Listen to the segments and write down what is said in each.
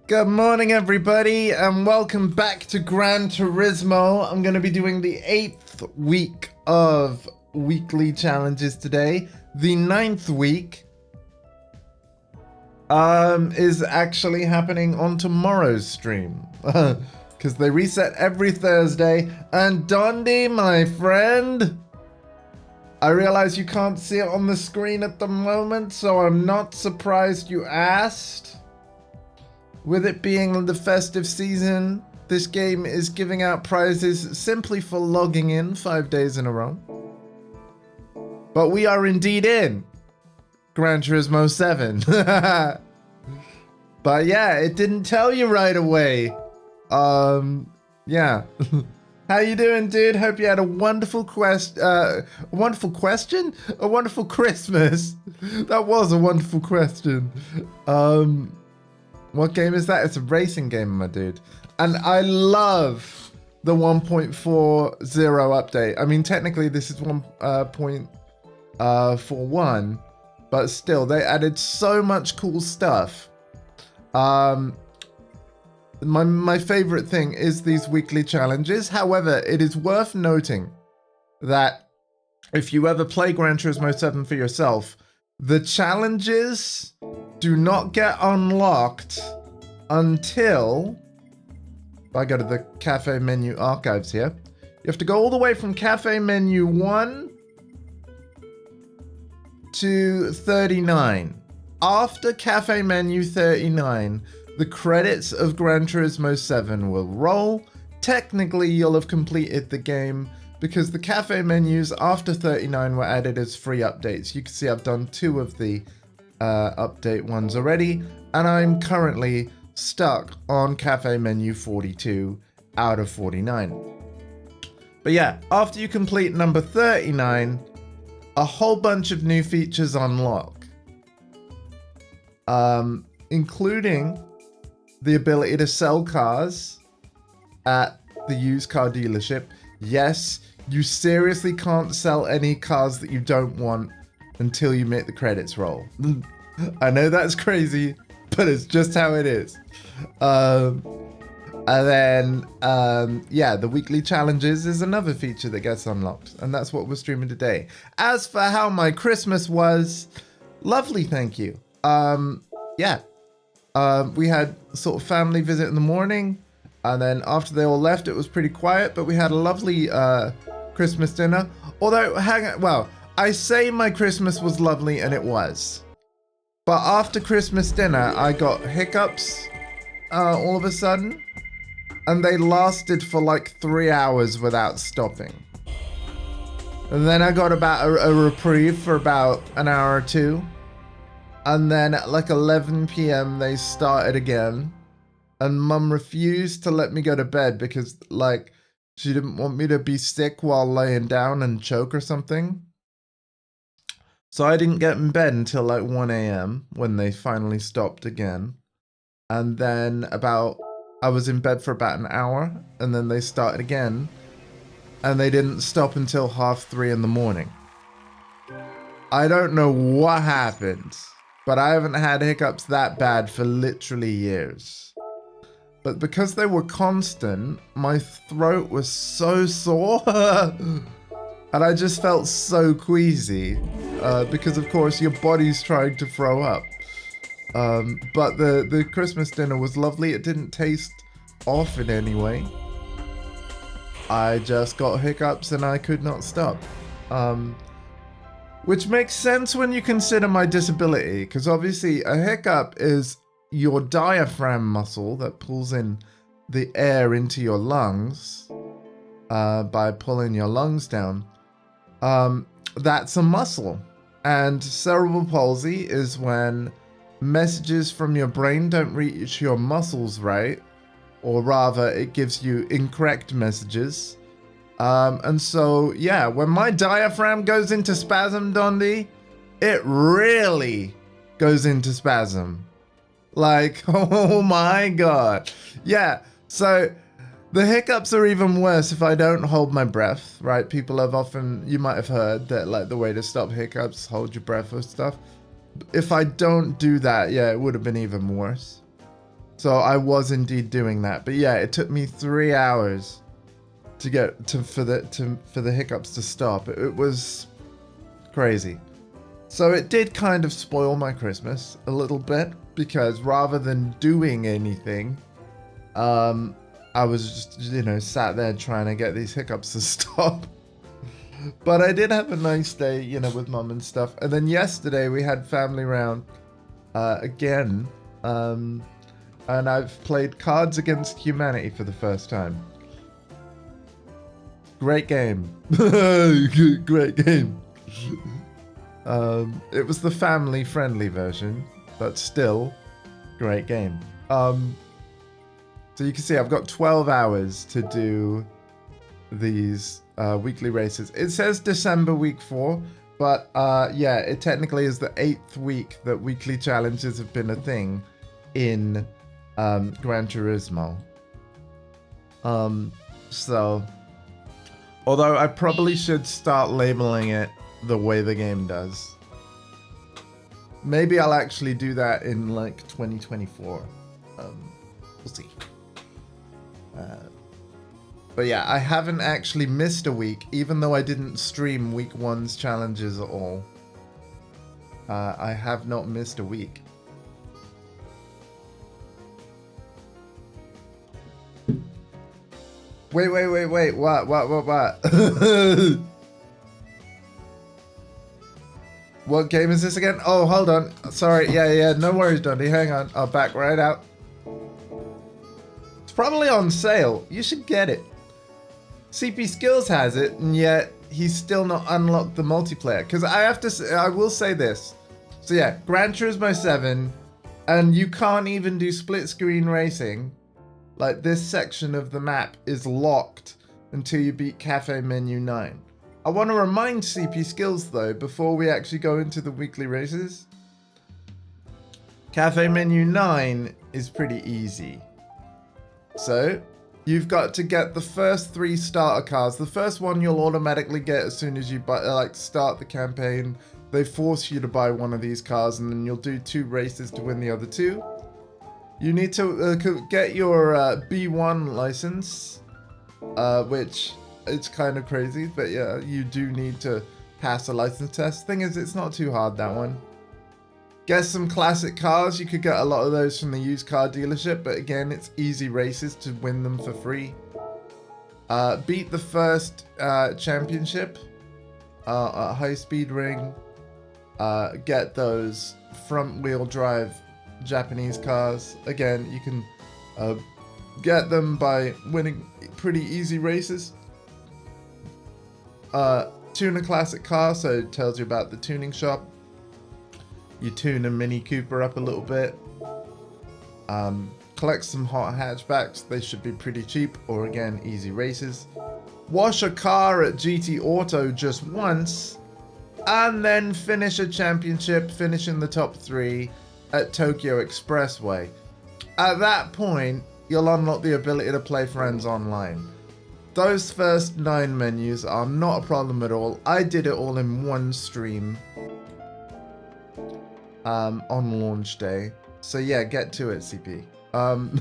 Good morning, everybody, and welcome back to Gran Turismo. I'm going to be doing the 8th week of weekly challenges today. The 9th week is actually happening on tomorrow's stream because they reset every Thursday. And Dondi, my friend, I realize you can't see it on the screen at the moment, so I'm not surprised you asked. With it being the festive season, this game is giving out prizes simply for logging in 5 days in a row. But we are indeed in Gran Turismo 7. But yeah, it didn't tell you right away. Yeah. How you doing, dude? Hope you had a wonderful a wonderful Christmas. That was a wonderful question. What game is that? It's a racing game, my dude. And I love the 1.40 update. I mean, technically this is 1.41, but still, they added so much cool stuff. My favorite thing is these weekly challenges. However, it is worth noting that if you ever play Gran Turismo 7 for yourself, the challenges do not get unlocked until, if I go to the cafe menu archives here, you have to go all the way from cafe menu 1 to 39. After cafe menu 39, the credits of Gran Turismo 7 will roll. Technically, you'll have completed the game because the cafe menus after 39 were added as free updates. You can see I've done 2 of the update ones already, and I'm currently stuck on cafe menu 42 out of 49. But yeah, after you complete number 39, a whole bunch of new features unlock, including the ability to sell cars at the used car dealership. Yes, you seriously can't sell any cars that you don't want until you make the credits roll. I know that's crazy, but it's just how it is. And then, yeah, the weekly challenges is another feature that gets unlocked, and that's what we're streaming today. As for how my Christmas was, lovely, thank you. Yeah, we had sort of family visit in the morning, and then after they all left, it was pretty quiet, but we had a lovely Christmas dinner. Although, I say my Christmas was lovely, and it was. But after Christmas dinner, I got hiccups all of a sudden, and they lasted for like 3 hours without stopping. And then I got about a reprieve for about an hour or two. And then at like 11 p.m. they started again. And Mum refused to let me go to bed because, like, she didn't want me to be sick while laying down and choke or something. So I didn't get in bed until like 1 a.m. when they finally stopped again. And then I was in bed for about an hour, and then they started again. And they didn't stop until 3:30 in the morning. I don't know what happened, but I haven't had hiccups that bad for literally years. But because they were constant, my throat was so sore. And I just felt so queasy. Because of course your body's trying to throw up. But the Christmas dinner was lovely. It didn't taste off in any way. I just got hiccups and I could not stop. Which makes sense when you consider my disability, because obviously a hiccup is your diaphragm muscle that pulls in the air into your lungs by pulling your lungs down. That's a muscle. And cerebral palsy is when messages from your brain don't reach your muscles right, or rather it gives you incorrect messages. And so, yeah, when my diaphragm goes into spasm, Dondi, it really goes into spasm. Like, oh my God. Yeah, so the hiccups are even worse if I don't hold my breath, right? People have often, you might have heard that like the way to stop hiccups, hold your breath or stuff. If I don't do that, yeah, it would have been even worse. So I was indeed doing that. But yeah, it took me 3 hours to get for the hiccups to stop. It was crazy. So it did kind of spoil my Christmas a little bit, because rather than doing anything, I was just, you know, sat there trying to get these hiccups to stop. But I did have a nice day, you know, with mum and stuff. And then yesterday we had family round again. And I've played Cards Against Humanity for the first time. Great game. Great game. It was the family-friendly version, but still, great game. So you can see I've got 12 hours to do these weekly races. It says December week 4, but yeah, it technically is the 8th week that weekly challenges have been a thing in Gran Turismo. So, although I probably should start labeling it the way the game does. Maybe I'll actually do that in like 2024. We'll see. But yeah, I haven't actually missed a week, even though I didn't stream week 1's challenges at all. I have not missed a week. Wait, what? What game is this again? Oh, hold on. Sorry, yeah, no worries, Dundee. Hang on, I'll back right out. It's probably on sale. You should get it. CP Skills has it, and yet he's still not unlocked the multiplayer. Because I have to say, I will say this. So yeah, Gran Turismo 7, and you can't even do split screen racing. Like, this section of the map is locked until you beat Cafe Menu 9. I want to remind CP Skills, though, before we actually go into the weekly races. Cafe Menu 9 is pretty easy. So, you've got to get the first 3 starter cars. The first one you'll automatically get as soon as you start the campaign. They force you to buy one of these cars, and then you'll do 2 races to win the other 2. You need to get your B1 license, which it's kind of crazy, but yeah, you do need to pass a license test. Thing is, it's not too hard, that one. Get some classic cars. You could get a lot of those from the used car dealership, but again, it's easy races to win them for free. Beat the first championship at High Speed Ring. Get those front wheel drive Japanese cars. Again, you can get them by winning pretty easy races. Tune a classic car, so it tells you about the tuning shop. You tune a Mini Cooper up a little bit. Collect some hot hatchbacks. They should be pretty cheap, or again, easy races. Wash a car at GT Auto just once, and then finish a championship, finish in the top 3 at Tokyo Expressway. At that point, you'll unlock the ability to play friends online. Those first 9 menus are not a problem at all. I did it all in one stream on launch day. So yeah, get to it, CP. I've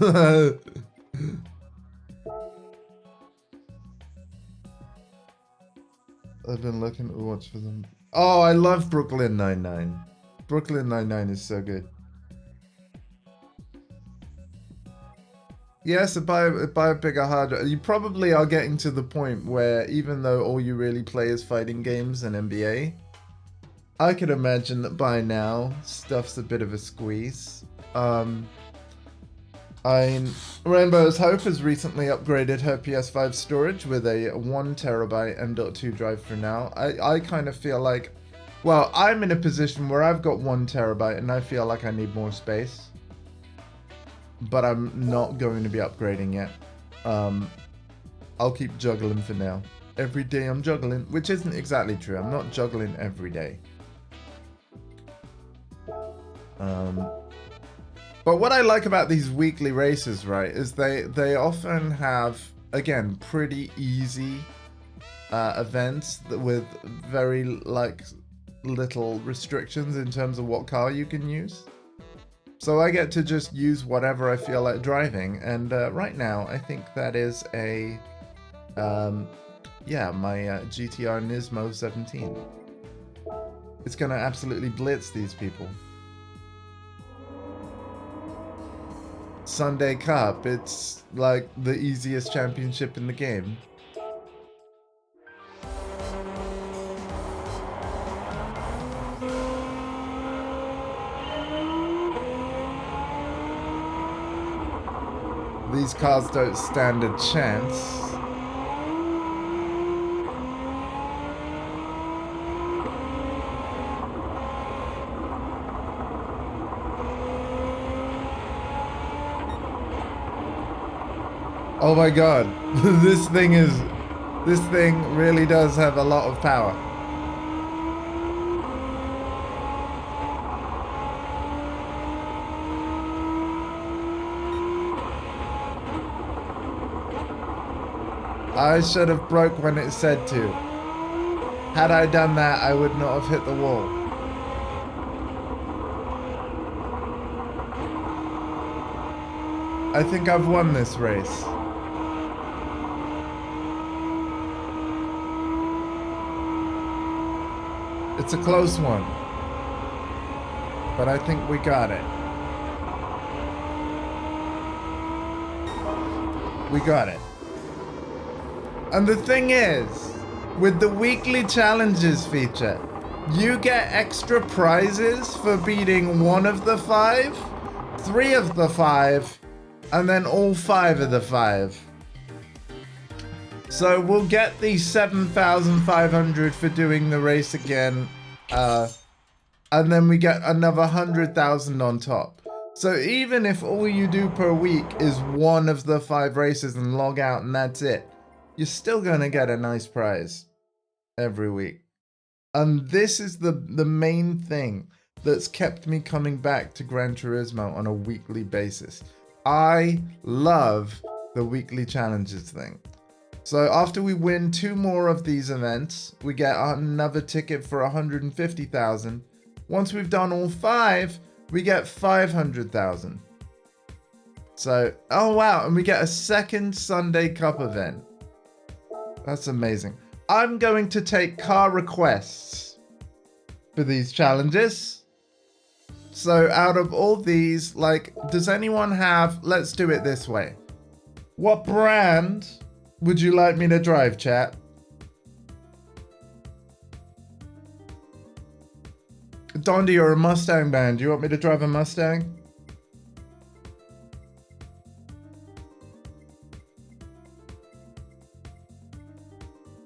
been looking to watch for them. Oh, I love Brooklyn Nine-Nine. Brooklyn Nine-Nine is so good. Yes, buy a bigger hardware. You probably are getting to the point where even though all you really play is fighting games and NBA, I could imagine that by now stuff's a bit of a squeeze. Rainbow's Hope has recently upgraded her PS5 storage with a 1TB M.2 drive for now. I kind of feel like, well, I'm in a position where I've got 1TB and I feel like I need more space. But I'm not going to be upgrading yet. I'll keep juggling for now. Every day I'm juggling, which isn't exactly true. I'm not juggling every day. But what I like about these weekly races, right, is they often have, again, pretty easy events with very, like, little restrictions in terms of what car you can use. So I get to just use whatever I feel like driving. And right now, I think that is a, yeah, my GTR Nismo 17. It's gonna absolutely blitz these people. Sunday Cup, it's like the easiest championship in the game. These cars don't stand a chance. Oh my god, this thing really does have a lot of power. I should have broke when it said to. Had I done that, I would not have hit the wall. I think I've won this race. It's a close one, but I think we got it. We got it. And the thing is, with the weekly challenges feature, you get extra prizes for beating 1 of the 5, 3 of the 5, and then all 5 of the 5. So we'll get the 7,500 for doing the race again, and then we get another 100,000 on top. So even if all you do per week is 1 of the 5 races and log out and that's it, you're still gonna get a nice prize every week. And this is the main thing that's kept me coming back to Gran Turismo on a weekly basis. I love the weekly challenges thing. So after we win 2 more of these events, we get another ticket for 150,000. Once we've done all 5, we get 500,000. So, oh wow, and we get a second Sunday Cup event. That's amazing. I'm going to take car requests for these challenges. So out of all these, like, does anyone have, let's do it this way. What brand would you like me to drive, chat? Dondi, you're a Mustang man. Do you want me to drive a Mustang?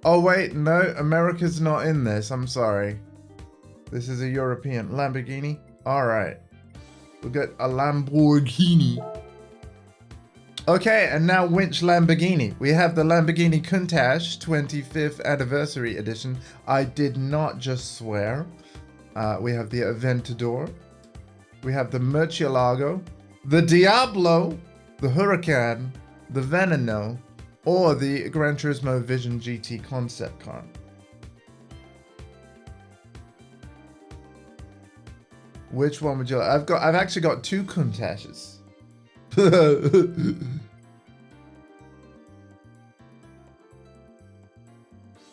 Oh wait, no, America's not in this. I'm sorry. This is a European Lamborghini. All right, we'll get a Lamborghini. Okay, and now winch Lamborghini. We have the Lamborghini Countach 25th Anniversary Edition. I did not just swear. We have the Aventador. We have the Murcielago, the Diablo, the Huracan, the Veneno, or the Gran Turismo Vision GT concept car. Which one would you like? I've actually got 2 Countachs. The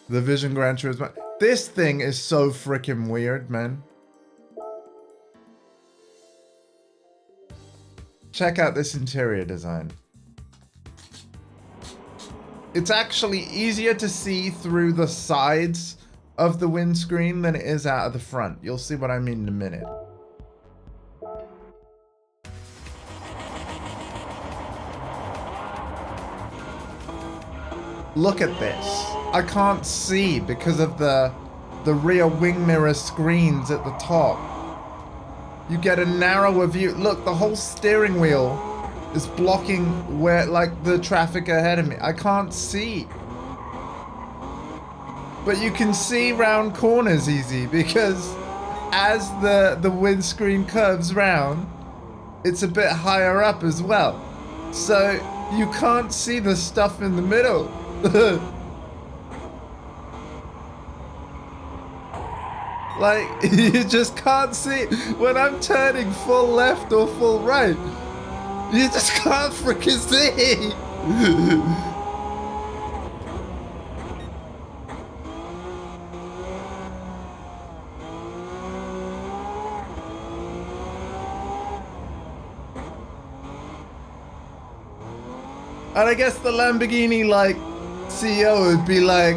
Vision Gran Turismo. This thing is so freaking weird, man. Check out this interior design. It's actually easier to see through the sides of the windscreen than it is out of the front. You'll see what I mean in a minute. Look at this. I can't see because of the rear wing mirror screens at the top. You get a narrower view. Look, the whole steering wheel is blocking where, like, the traffic ahead of me. I can't see. But you can see round corners easy because as the windscreen curves round, it's a bit higher up as well. So you can't see the stuff in the middle. Like, you just can't see when I'm turning full left or full right. You just can't freaking see. And I guess the Lamborghini, like, CEO would be like,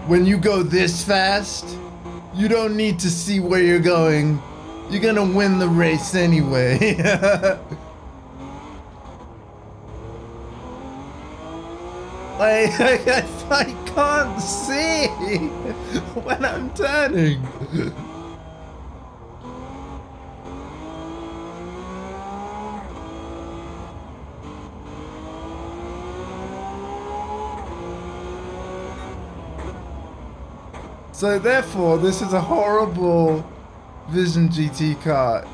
when you go this fast, you don't need to see where you're going. You're gonna win the race anyway. Like, I can't see when I'm turning. So therefore, this is a horrible Vision GT car,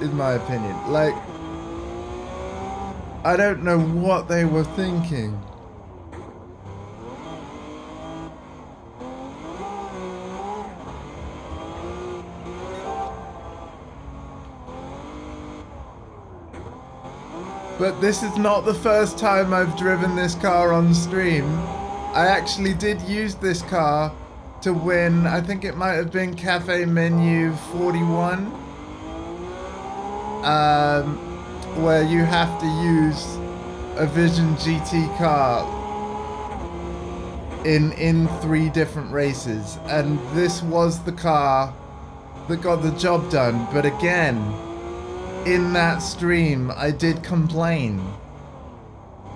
in my opinion. Like, I don't know what they were thinking. But this is not the first time I've driven this car on stream. I actually did use this car to win, I think it might have been Cafe Menu 41, where you have to use a Vision GT car in 3 different races, and this was the car that got the job done. But again, in that stream, I did complain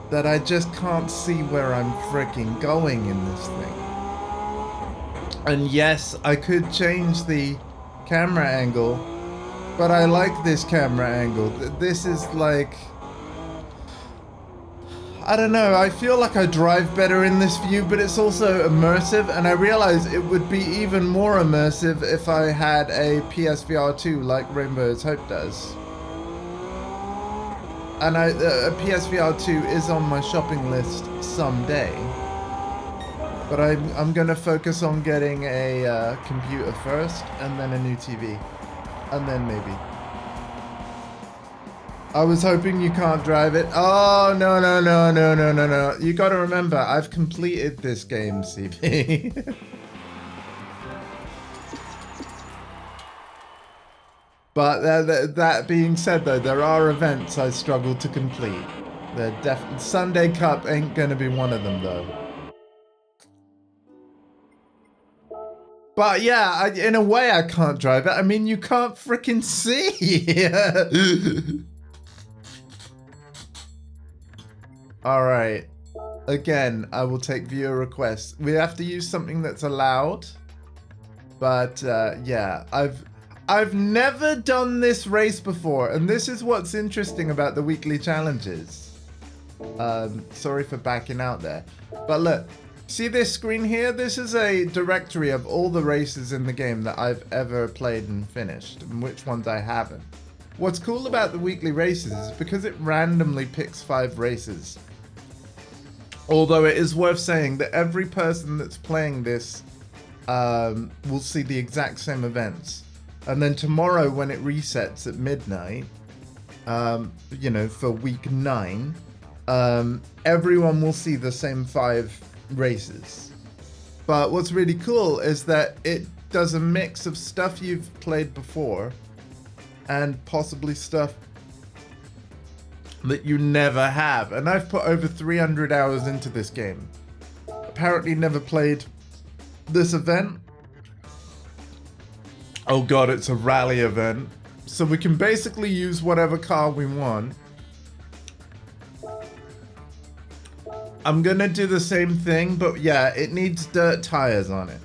that I just can't see where I'm freaking going in this thing. And yes, I could change the camera angle, but I like this camera angle. This is like, I don't know, I feel like I drive better in this view, but it's also immersive, and I realize it would be even more immersive if I had a PSVR 2 like Rainbow's Hope does. And a PSVR 2 is on my shopping list someday. But I'm gonna focus on getting a computer first, and then a new TV, and then maybe. I was hoping you can't drive it. Oh, no. You gotta remember, I've completed this game, CP. But that being said, though, there are events I struggle to complete. Sunday Cup ain't gonna be one of them, though. But yeah, in a way I can't drive it. I mean, you can't freaking see. All right. Again, I will take viewer requests. We have to use something that's allowed. But yeah, I've never done this race before, and this is what's interesting about the weekly challenges. Sorry for backing out there. But look. See this screen here? This is a directory of all the races in the game that I've ever played and finished, and which ones I haven't. What's cool about the weekly races is because it randomly picks 5 races. Although it is worth saying that every person that's playing this will see the exact same events. And then tomorrow when it resets at midnight, you know, for week 9, everyone will see the same 5 races. But what's really cool is that it does a mix of stuff you've played before and possibly stuff that you never have. And I've put over 300 hours into this game. Apparently never played this event. Oh god, it's a rally event. So we can basically use whatever car we want. I'm gonna do the same thing, but yeah, it needs dirt tires on it.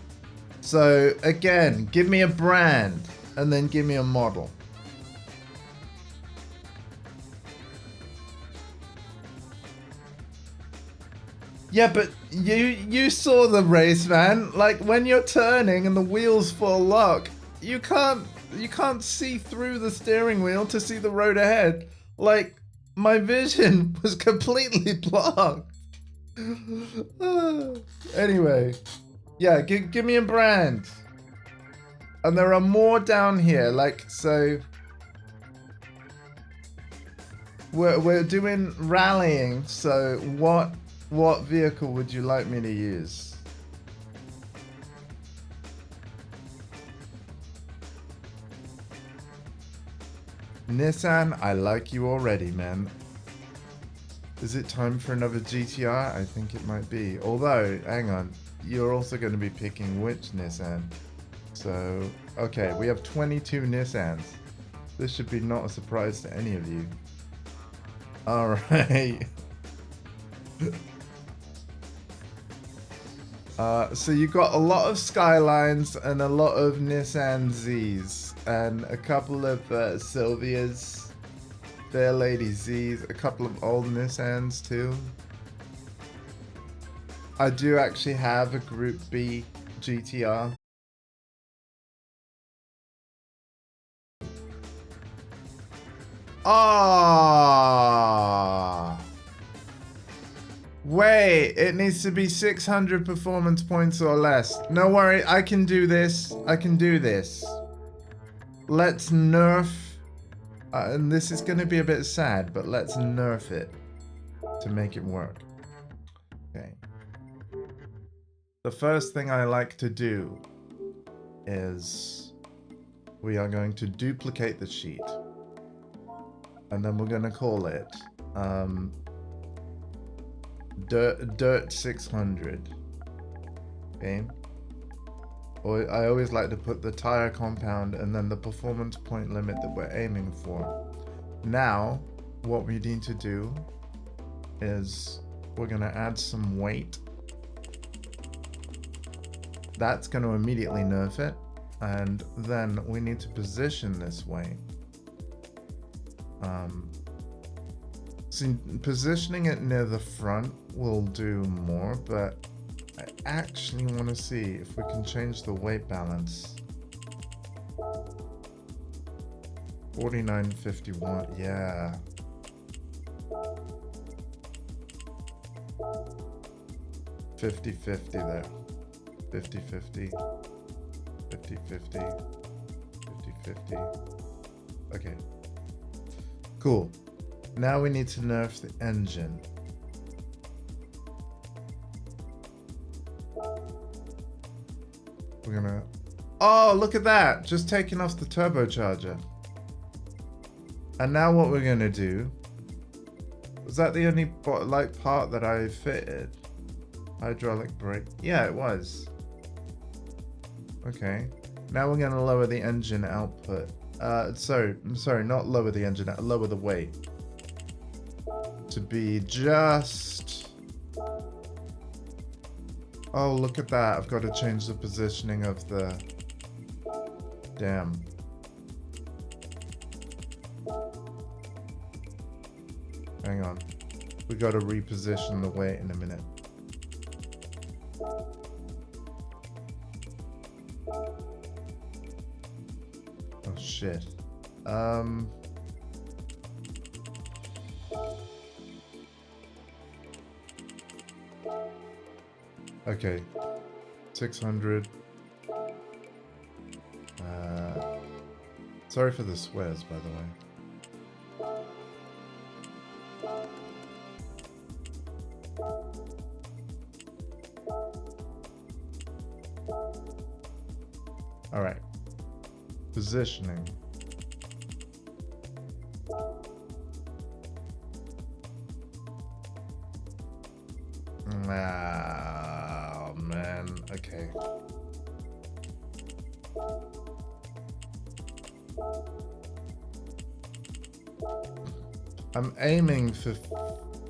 So again, give me a brand and then give me a model. Yeah, but you saw the race, man. Like when you're turning and the wheels full lock, you can't see through the steering wheel to see the road ahead. Like my vision was completely blocked. Anyway, yeah, give me a brand. And there are more down here, like, so we're doing rallying, so what vehicle would you like me to use? Nissan, I like you already, man. Is it time for another GTR? I think it might be. Although, hang on, you're also going to be picking which Nissan. So, okay, we have 22 Nissans. This should be not a surprise to any of you. Alright. So you got a lot of Skylines and a lot of Nissan Zs. And a couple of Sylvias. Fair Lady Zs. A couple of old Nissans too. I do actually have a Group B GTR. Ah, wait, it needs to be 600 performance points or less. No worry, I can do this. I can do this. Let's nerf, and this is going to be a bit sad, but let's nerf it to make it work. Okay. The first thing I like to do is we are going to duplicate the sheet. And then we're gonna call it Dirt 600. Okay. Or I always like to put the tire compound and then the performance point limit that we're aiming for. Now, what we need to do is we're gonna add some weight. That's gonna immediately nerf it, and then we need to position this way. So positioning it near the front will do more, but I actually want to see if we can change the weight balance. 49.51, yeah. $50.50 there. 50.50. 50.50. 50.50. Okay. Cool. Now we need to nerf the engine. We're gonna... Oh, look at that! Just taking off the turbocharger. And now what we're gonna do... Was that the only part that I fitted? Hydraulic brake? Yeah, it was. Okay. Now we're gonna lower the engine output. Sorry, not lower the engine, lower the weight. To be just... Oh, look at that. I've got to change the positioning of the... Damn. Hang on. We got to reposition the weight in a minute. Oh, shit. Okay, 600. Sorry for the swears, by the way. All right, positioning. Oh man, okay. I'm aiming for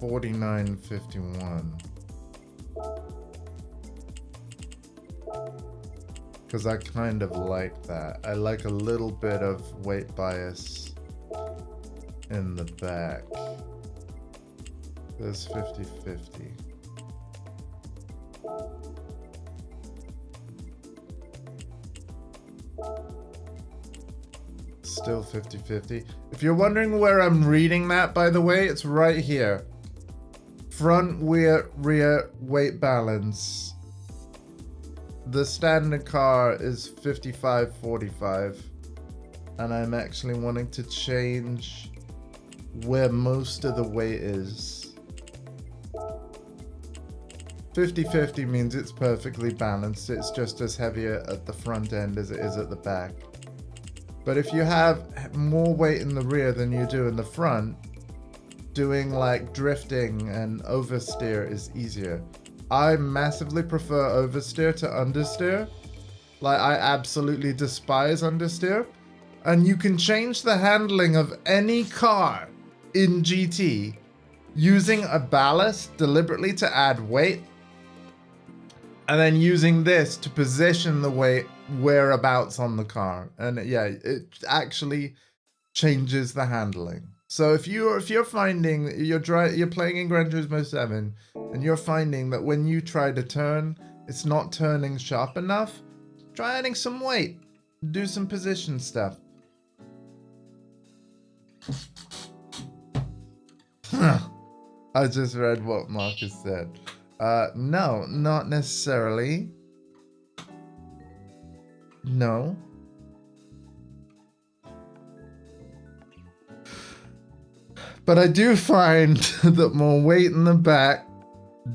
49.51 because I kind of like that. I like a little bit of weight bias in the back. There's 50-50. Still 50-50. If you're wondering where I'm reading that, by the way, it's right here. Front, rear weight balance. the standard car is 55-45, and I'm actually wanting to change where most of the weight is. 50-50 means it's perfectly balanced. It's just as heavier at the front end as it is at the back. But if you have more weight in the rear than you do in the front, doing like drifting and oversteer is easier. I massively prefer oversteer to understeer. Like, I absolutely despise understeer. And you can change the handling of any car in GT using a ballast deliberately to add weight, and then using this to position the weight whereabouts on the car. And yeah, it actually changes the handling. So if you're finding that you're playing in Gran Turismo 7 and you're finding that when you try to turn, it's not turning sharp enough, try adding some weight. Do some position stuff. I just read what Marcus said. No, not necessarily. No. But I do find that more weight in the back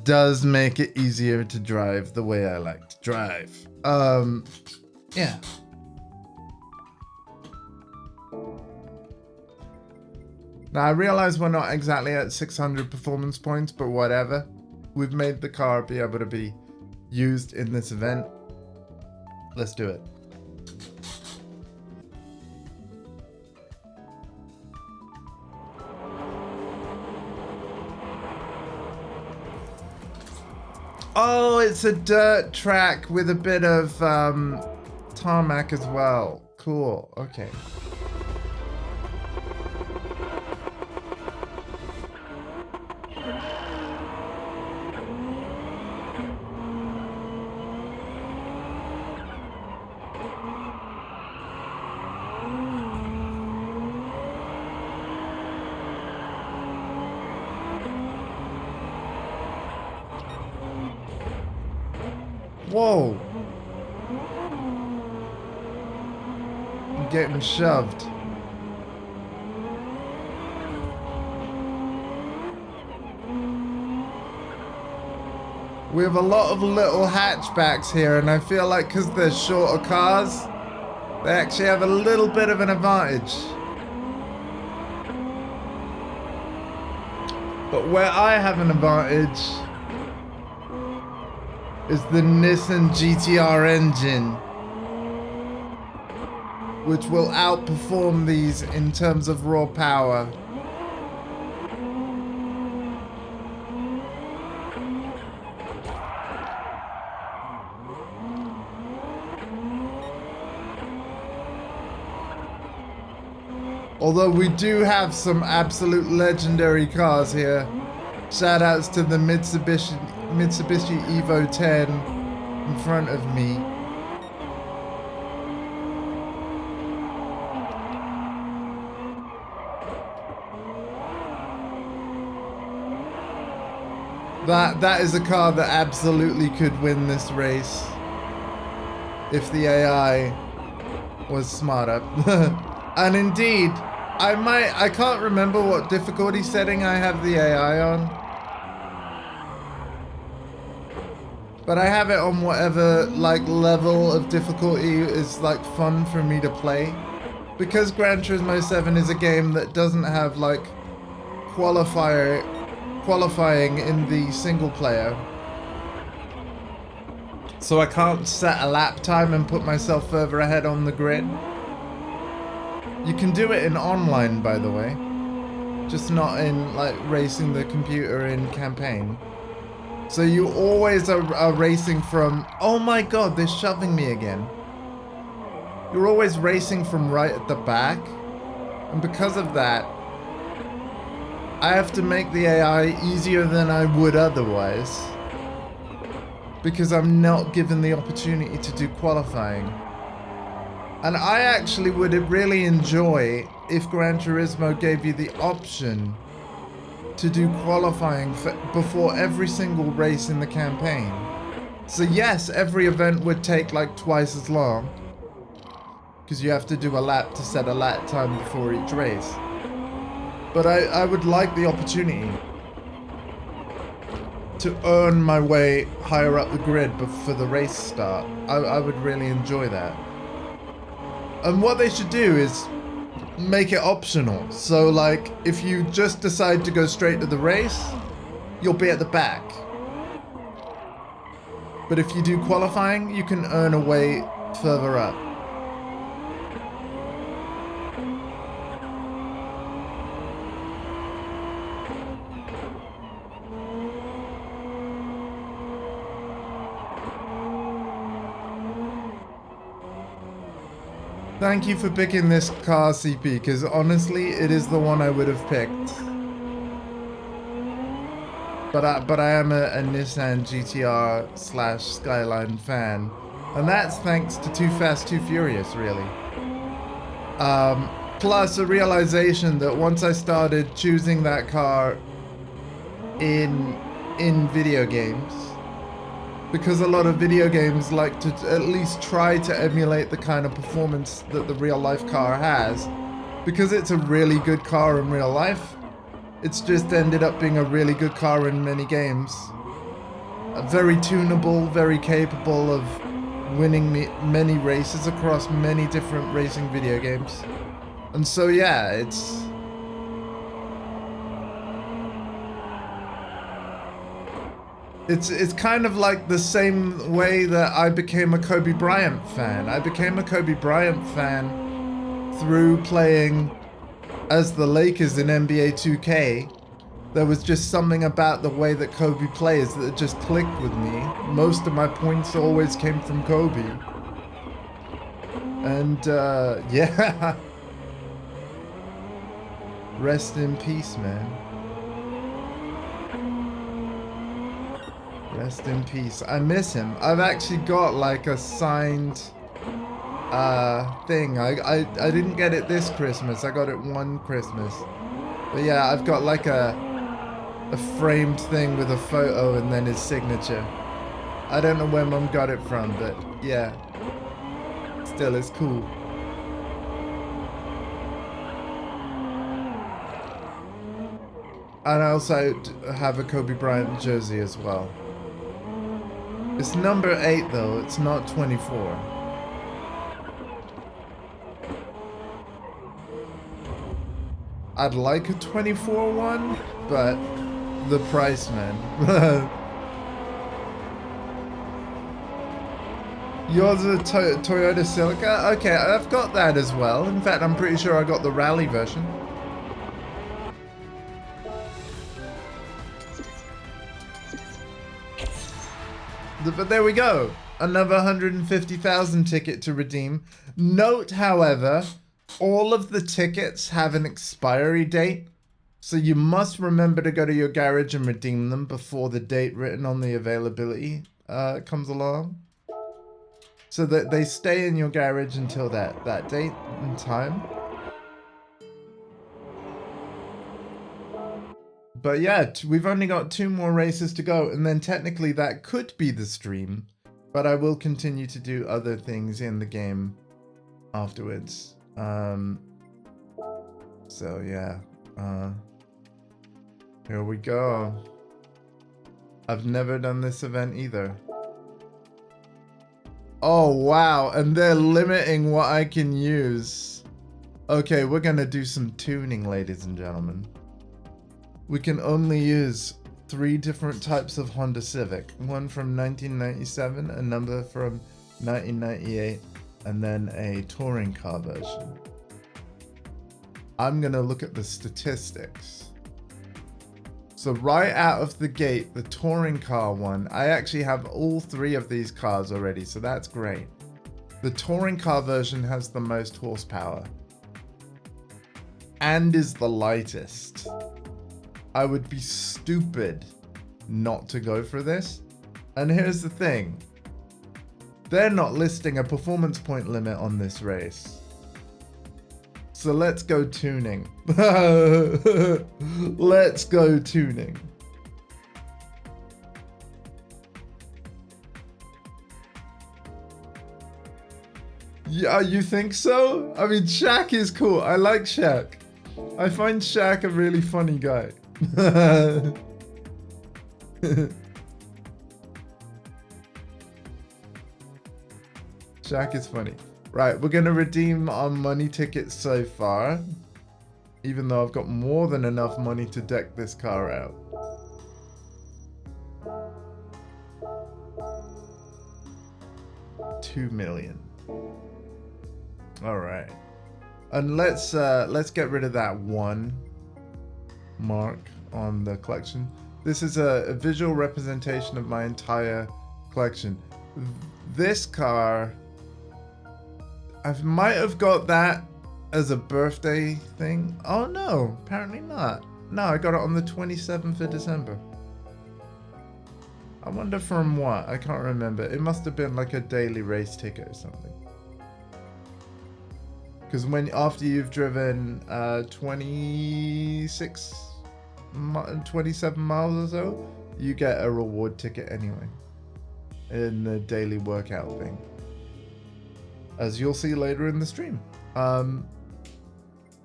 does make it easier to drive the way I like to drive. Yeah. Now I realize we're not exactly at 600 performance points, but whatever. We've made the car be able to be used in this event. Let's do it. Oh, it's a dirt track with a bit of tarmac as well. Cool, okay. Whoa! I'm getting shoved. We have a lot of little hatchbacks here, and I feel like because they're shorter cars, they actually have a little bit of an advantage. But where I have an advantage is the Nissan GTR engine, which will outperform these in terms of raw power. Although we do have some absolute legendary cars here. Shoutouts to the Mitsubishi Evo 10 in front of me. That is a car that absolutely could win this race if the AI was smarter. And indeed, I can't remember what difficulty setting I have the AI on. But I have it on whatever like level of difficulty is like fun for me to play. Because Gran Turismo 7 is a game that doesn't have like qualifying in the single player. So I can't set a lap time and put myself further ahead on the grid. You can do it in online, by the way. Just not in like racing the computer in campaign. So you always are racing from, oh my god, they're shoving me again. You're always racing from right at the back. And because of that, I have to make the AI easier than I would otherwise. Because I'm not given the opportunity to do qualifying. And I actually would really enjoy if Gran Turismo gave you the option to do qualifying before every single race in the campaign. So yes, every event would take like twice as long, because you have to do a lap to set a lap time before each race. But I would like the opportunity to earn my way higher up the grid before the race start. I would really enjoy that. And what they should do is make it optional. So like, if you just decide to go straight to the race, you'll be at the back. But if you do qualifying, you can earn a way further up. Thank you for picking this car, CP, because honestly, it is the one I would have picked. But I am a Nissan GTR / Skyline fan, and that's thanks to Too Fast, Too Furious, really. Plus a realization that once I started choosing that car in video games, because a lot of video games like to at least try to emulate the kind of performance that the real life car has, because it's a really good car in real life, it's just ended up being a really good car in many games. Very tunable, very capable of winning many races across many different racing video games. And so yeah, it's kind of like the same way that I became a Kobe Bryant fan. I became a Kobe Bryant fan through playing as the Lakers in NBA 2K. There was just something about the way that Kobe plays that just clicked with me. Most of my points always came from Kobe. And yeah. Rest in peace, man. Rest in peace. I miss him. I've actually got like a signed thing. I didn't get it this Christmas. I got it one Christmas. But yeah, I've got like a framed thing with a photo and then his signature. I don't know where Mum got it from, but yeah. Still, it's cool. And I also have a Kobe Bryant jersey as well. It's number 8 though, it's not 24. I'd like a 24 one, but the price, man. Yours is a Toyota Celica? Okay, I've got that as well. In fact, I'm pretty sure I got the rally version. But there we go. Another 150,000 ticket to redeem. Note, however, all of the tickets have an expiry date. So you must remember to go to your garage and redeem them before the date written on the availability comes along. So that they stay in your garage until that date and time. But yeah, we've only got 2 more races to go, and then technically that could be the stream, but I will continue to do other things in the game afterwards. So yeah, here we go. I've never done this event either. Oh wow, and they're limiting what I can use. Okay, we're gonna do some tuning, ladies and gentlemen. We can only use 3 different types of Honda Civic. One from 1997, a number from 1998, and then a touring car version. I'm gonna look at the statistics. So right out of the gate, the touring car one, I actually have all 3 of these cars already, so that's great. The touring car version has the most horsepower and is the lightest. I would be stupid not to go for this. And here's the thing. They're not listing a performance point limit on this race. So let's go tuning. Let's go tuning. Yeah, you think so? I mean, Shaq is cool. I like Shaq. I find Shaq a really funny guy. Shaq is funny. Right, we're gonna redeem our money tickets so far. Even though I've got more than enough money to deck this car out. $2 million. All right, and let's get rid of that one mark on the collection. This is a visual representation of my entire collection. This car, I might have got that as a birthday thing. Oh no, apparently not. No, I got it on the 27th of December. I wonder from what? I can't remember. It must have been like a daily race ticket or something. Because after you've driven 27 miles or so, you get a reward ticket anyway in the daily workout thing, as you'll see later in the stream. But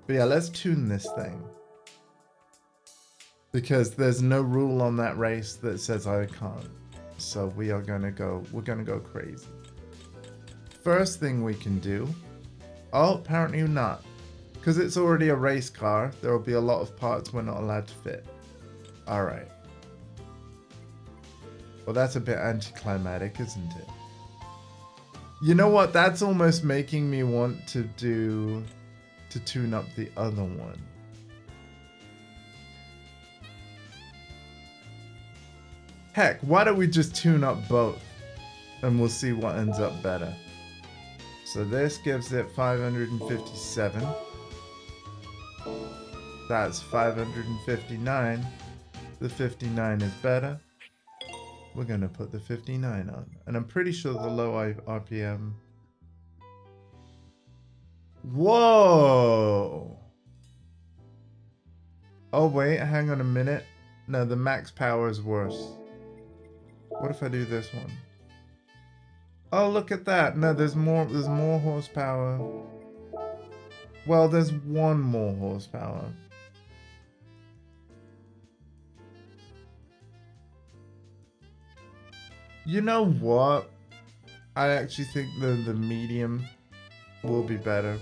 yeah, let's tune this thing, because there's no rule on that race that says I can't. So we're gonna go crazy. First thing we can do, oh, apparently not, because it's already a race car. There will be a lot of parts we're not allowed to fit. All right. Well, that's a bit anticlimactic, isn't it? You know what? That's almost making me want to tune up the other one. Heck, why don't we just tune up both and we'll see what ends up better. So this gives it 557. That's 559. The 59 is better. We're gonna put the 59 on. And I'm pretty sure the low RPM. Whoa! Oh wait, hang on a minute. No, the max power is worse. What if I do this one? Oh, look at that. No, there's more horsepower. Well, there's one more horsepower. You know what? I actually think the medium will be better.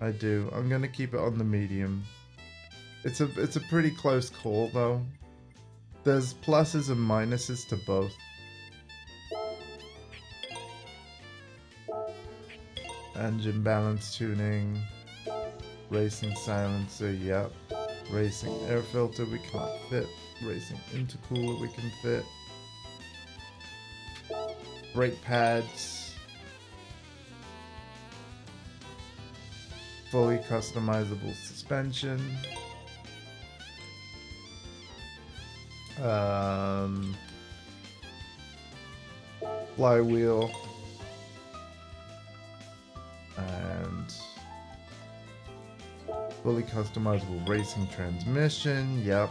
I do. I'm gonna keep it on the medium. It's a pretty close call though. There's pluses and minuses to both. Engine balance tuning, racing silencer, yep. Racing air filter we can't fit. Racing intercooler we can fit. Brake pads. Fully customizable suspension. Flywheel. And fully customizable racing transmission. Yep.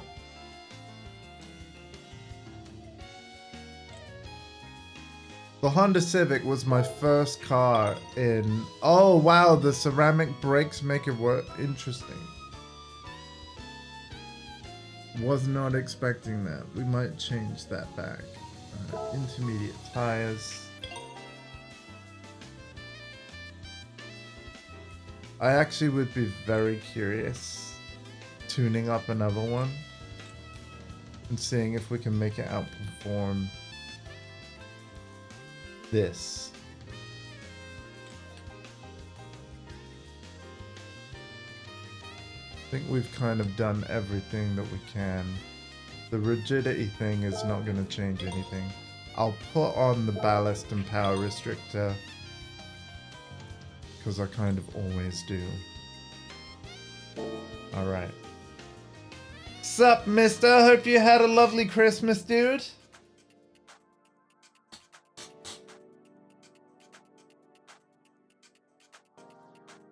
The Honda Civic was my first car in... Oh wow, the ceramic brakes make it work. Interesting. Was not expecting that. We might change that back. Intermediate tires. I actually would be very curious tuning up another one and seeing if we can make it outperform this. I think we've kind of done everything that we can. The rigidity thing is not going to change anything. I'll put on the ballast and power restrictor, because I kind of always do. Alright. Sup, mister? Hope you had a lovely Christmas, dude.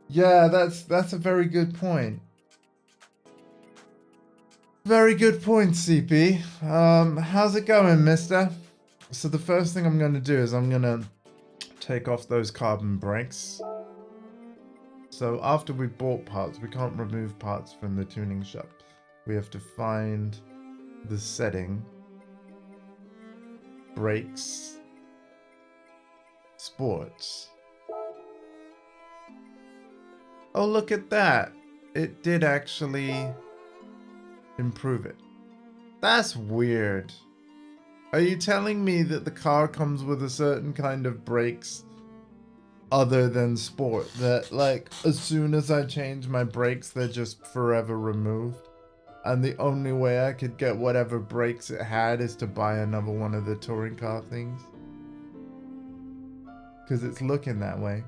Yeah, that's a very good point. Very good point, CP. How's it going, mister? So the first thing I'm going to do is I'm going to take off those carbon brakes. So after we bought parts, we can't remove parts from the tuning shop. We have to find the setting, brakes, sports. Oh, look at that. It did actually improve it. That's weird. Are you telling me that the car comes with a certain kind of brakes other than sport? That, like, as soon as I change my brakes, they're just forever removed? And the only way I could get whatever brakes it had is to buy another one of the touring car things? Because it's looking that way.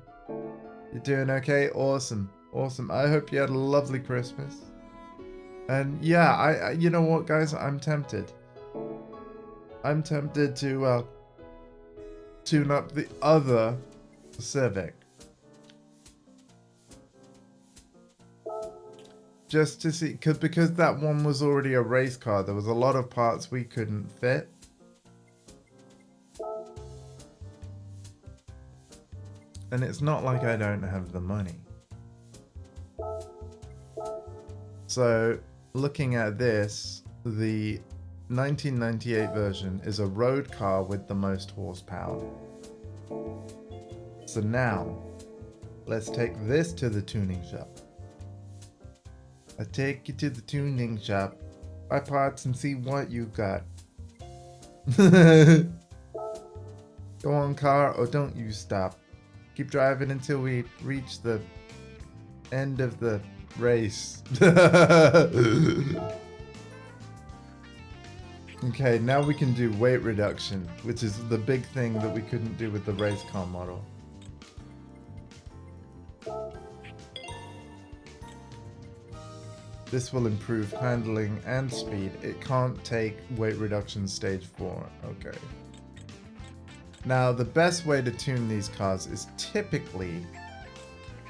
You're doing okay? Awesome. Awesome. I hope you had a lovely Christmas. And yeah, I you know what, guys? I'm tempted. I'm tempted to tune up the other Civic. Just to see, because that one was already a race car, there was a lot of parts we couldn't fit. And it's not like I don't have the money. So, looking at this, the 1998 version is a road car with the most horsepower. So now, let's take this to the tuning shop. I take you to the tuning shop, buy parts and see what you got. Go on, car, or don't you stop. Keep driving until we reach the end of the race. Okay, now we can do weight reduction, which is the big thing that we couldn't do with the race car model. This will improve handling and speed. It can't take weight reduction stage 4. Okay. Now, the best way to tune these cars is typically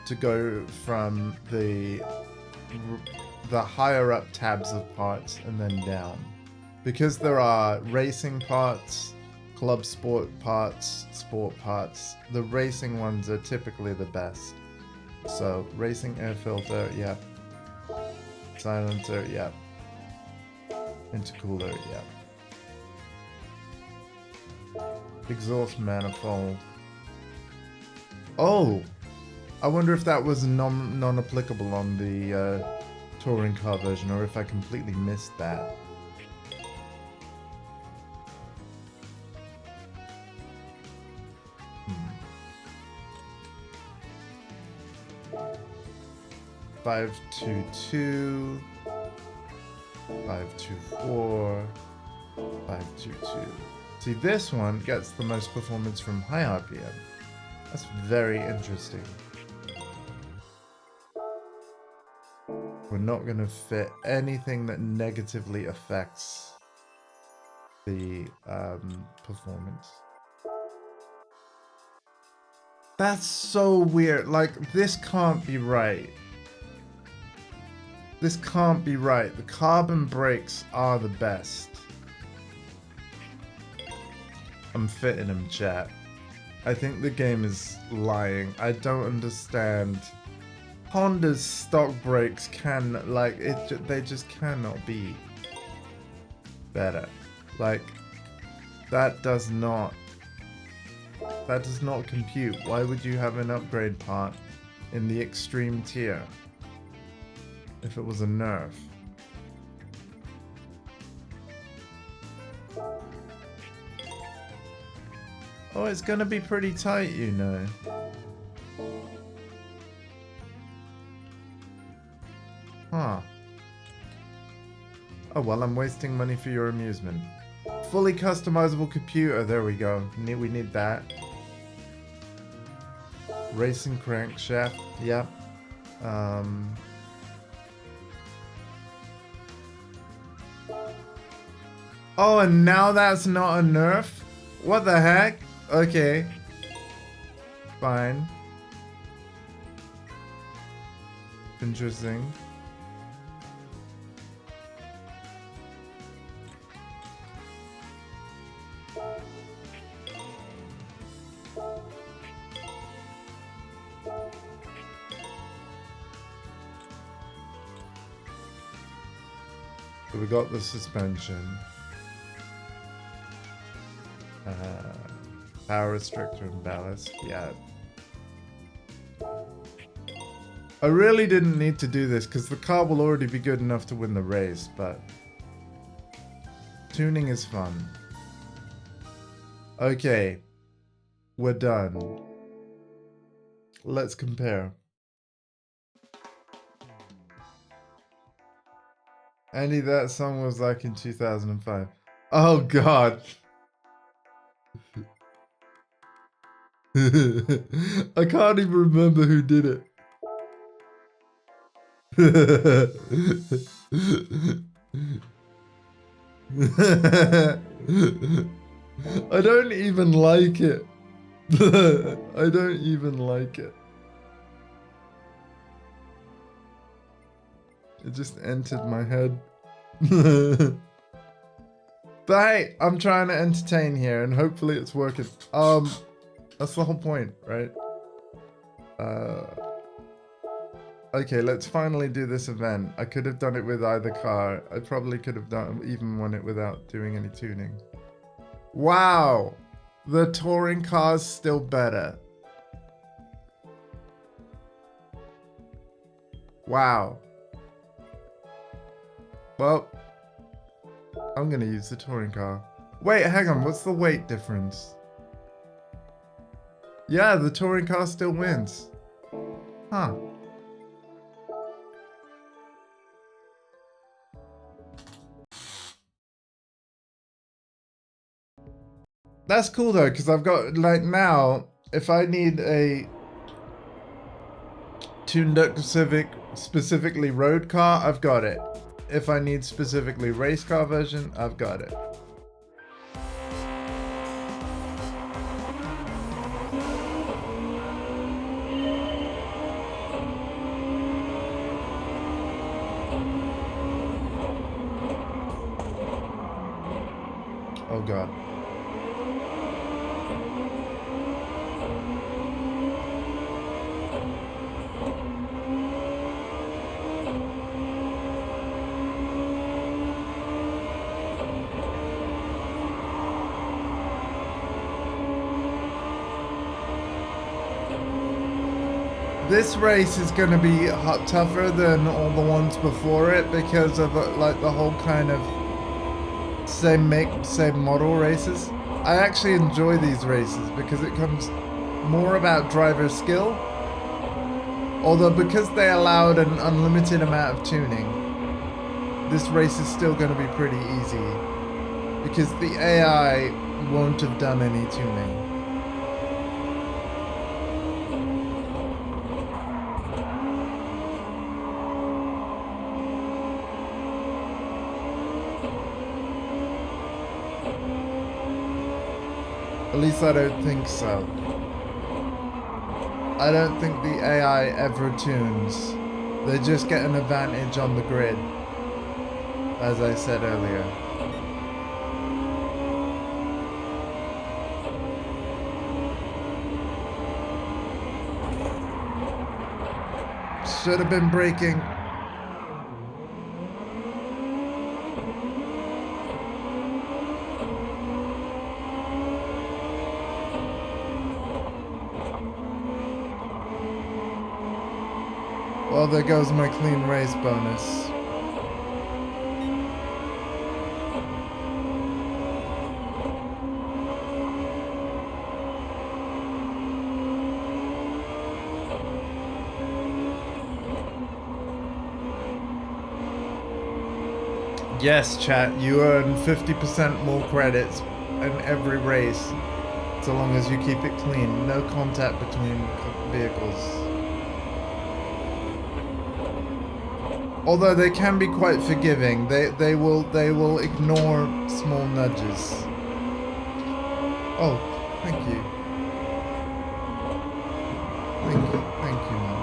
to go from the higher up tabs of parts and then down. Because there are racing parts, club sport parts, sport parts, the racing ones are typically the best. So, racing air filter, yeah. Silencer, yeah. Intercooler, yeah. Exhaust manifold. Oh! I wonder if that was non-applicable on the touring car version, or if I completely missed that. Hmm. 522, 524, 522. See, this one gets the most performance from high RPM. That's very interesting. We're not going to fit anything that negatively affects the performance. That's so weird. Like, this can't be right. This can't be right. The carbon brakes are the best. I'm fitting them, chat. I think the game is lying. I don't understand. Honda's stock brakes can, like, they just cannot be better. Like, that does not compute. Why would you have an upgrade part in the extreme tier if it was a nerf? Oh, it's gonna be pretty tight, you know. Huh. Oh well, I'm wasting money for your amusement. Fully customizable computer, there we go. We need that. Racing crankshaft, yep. Oh, and now that's not a nerf? What the heck? Okay. Fine. Interesting. So we got the suspension. Power restrictor and ballast. Yeah. I really didn't need to do this because the car will already be good enough to win the race, but tuning is fun. Okay. We're done. Let's compare. Andy, that song was like in 2005. Oh god. I can't even remember who did it. I don't even like it. I don't even like it. It just entered my head. But hey, I'm trying to entertain here and hopefully it's working. That's the whole point, right? Okay, let's finally do this event. I could have done it with either car. I probably could have even won it without doing any tuning. Wow! The touring car's still better. Wow. Well, I'm gonna use the touring car. Wait, hang on, what's the weight difference? Yeah, the touring car still wins. Huh. That's cool though, because I've got, like now, if I need a tuned up specifically road car, I've got it. If I need specifically race car version, I've got it. Oh god. This race is going to be tougher than all the ones before it because of like the whole kind of same make, same model races. I actually enjoy these races because it comes more about driver skill. Although because they allowed an unlimited amount of tuning, this race is still going to be pretty easy because the AI won't have done any tuning. At least I don't think so. I don't think the AI ever tunes. They just get an advantage on the grid, as I said earlier. Should have been braking. Well, there goes my clean race bonus. Yes, chat, you earn 50% more credits in every race, so long as you keep it clean. No contact between vehicles. Although they can be quite forgiving, they will ignore small nudges. Oh, thank you. Thank you, Mom.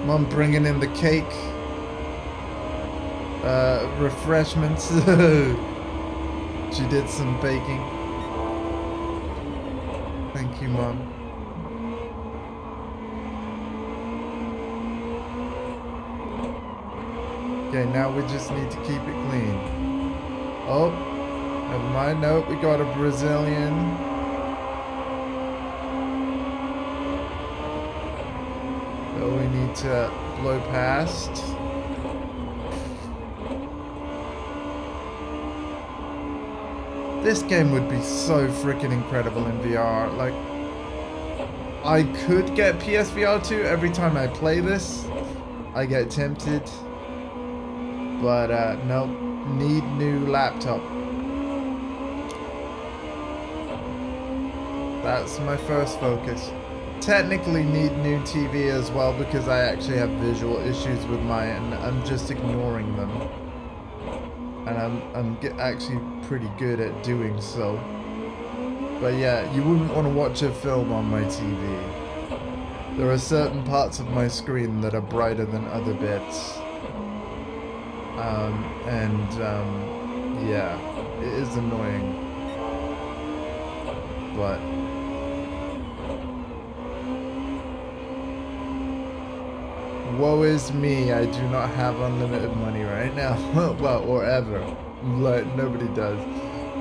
Mom bringing in the cake, refreshments. She did some baking. Thank you, Mom. Okay, now we just need to keep it clean. Oh, never mind. Nope, we got a Brazilian. So we need to blow past. This game would be so freaking incredible in VR. Like, I could get PSVR 2 every time I play this. I get tempted. But, nope. Need new laptop. That's my first focus. Technically need new TV as well because I actually have visual issues with mine and I'm just ignoring them. And I'm actually pretty good at doing so. But yeah, you wouldn't want to watch a film on my TV. There are certain parts of my screen that are brighter than other bits. Yeah, it is annoying. But woe is me, I do not have unlimited money right now. Well, or ever. Like, nobody does.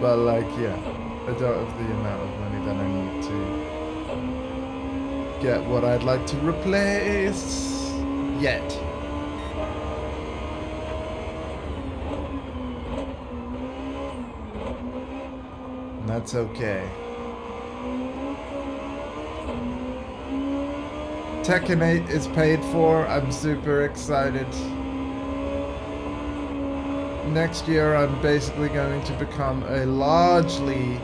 But, like, yeah. I don't have the amount of money that I need to get what I'd like to replace. Yet. And that's okay. Tekken 8 is paid for. I'm super excited. Next year, I'm basically going to become a largely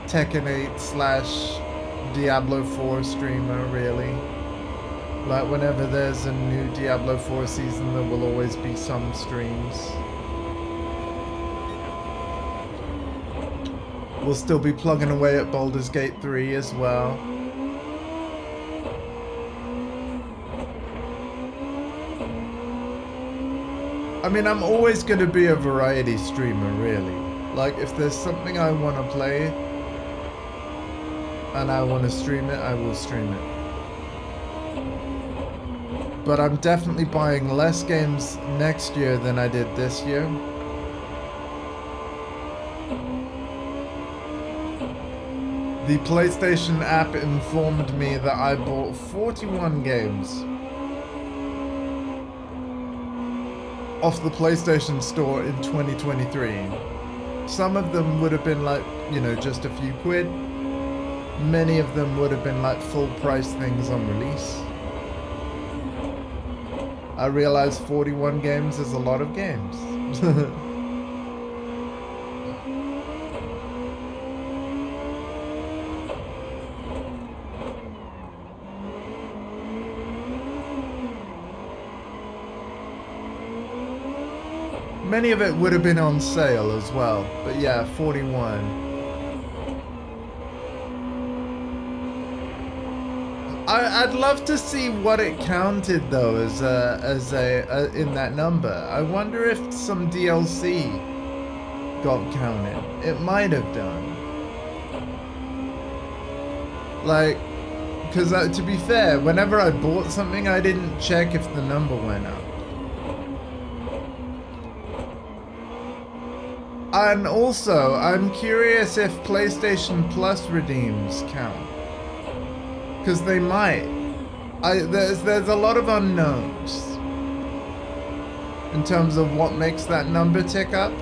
Tekken 8 / Diablo 4 streamer, really. Like, whenever there's a new Diablo 4 season, there will always be some streams. We'll still be plugging away at Baldur's Gate 3 as well. I mean, I'm always going to be a variety streamer, really. Like, if there's something I want to play and I want to stream it, I will stream it. But I'm definitely buying less games next year than I did this year. The PlayStation app informed me that I bought 41 games off the PlayStation Store in 2023. Some of them would have been like, you know, just a few quid. Many of them would have been like full price things on release. I realize 41 games is a lot of games. Many of it would have been on sale as well, but yeah, 41. I'd love to see what it counted though as in that number. I wonder if some DLC got counted. It might have done. Like, because to be fair, whenever I bought something, I didn't check if the number went up. And also, I'm curious if PlayStation Plus redeems count. Because they might. There's a lot of unknowns in terms of what makes that number tick up.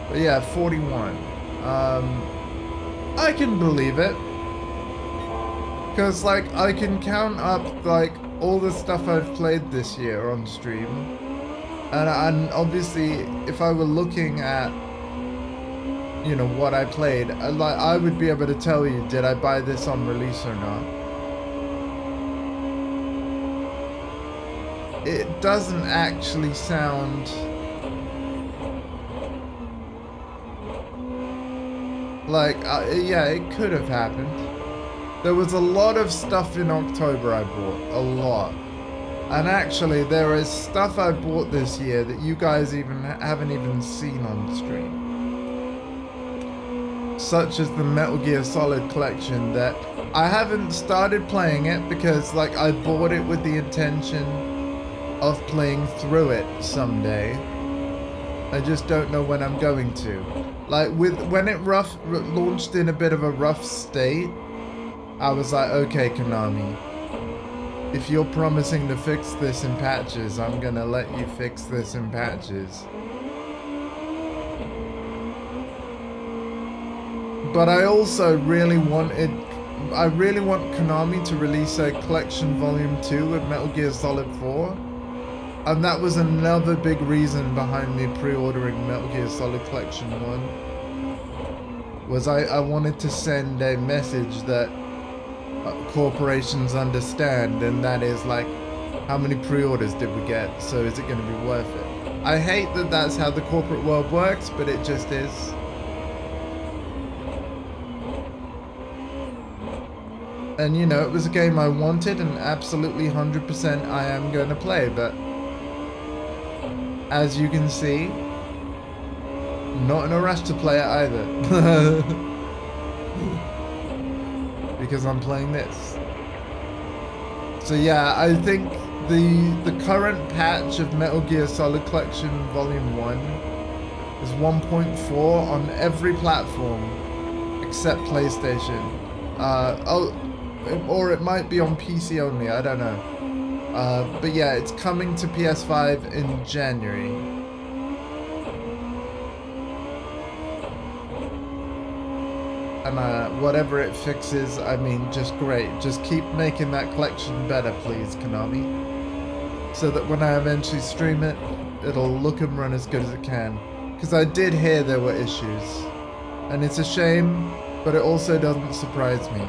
But yeah, 41. I can believe it. Because, like, I can count up, like, all the stuff I've played this year on stream, and obviously if I were looking at, you know, what I played, I would be able to tell you, did I buy this on release or not. It doesn't actually sound like, yeah, it could have happened. There was a lot of stuff in October I bought, a lot. And actually, there is stuff I bought this year that you guys haven't even seen on stream. such as the Metal Gear Solid collection, that I haven't started playing it because like I bought it with the intention of playing through it someday. I just don't know when I'm going to. Like when it launched in a bit of a rough state, I was like, okay, Konami, if you're promising to fix this in patches, I'm gonna let you fix this in patches. But I also really want Konami to release a collection volume 2 of Metal Gear Solid 4. And that was another big reason behind me pre-ordering Metal Gear Solid Collection 1. Was I wanted to send a message that corporations understand, and that is like, how many pre-orders did we get? So is it going to be worth it? I hate that that's how the corporate world works, but it just is. And you know, it was a game I wanted, and absolutely 100% I am going to play, but as you can see, not in a rush to play it either. Because I'm playing this. So yeah, I think the current patch of Metal Gear Solid Collection Volume 1 is 1.4 on every platform except PlayStation. Or it might be on PC only, I don't know. But yeah, it's coming to PS5 in January. And whatever it fixes, I mean, just great. Just keep making that collection better, please, Konami. So that when I eventually stream it, it'll look and run as good as it can. Because I did hear there were issues. And it's a shame, but it also doesn't surprise me.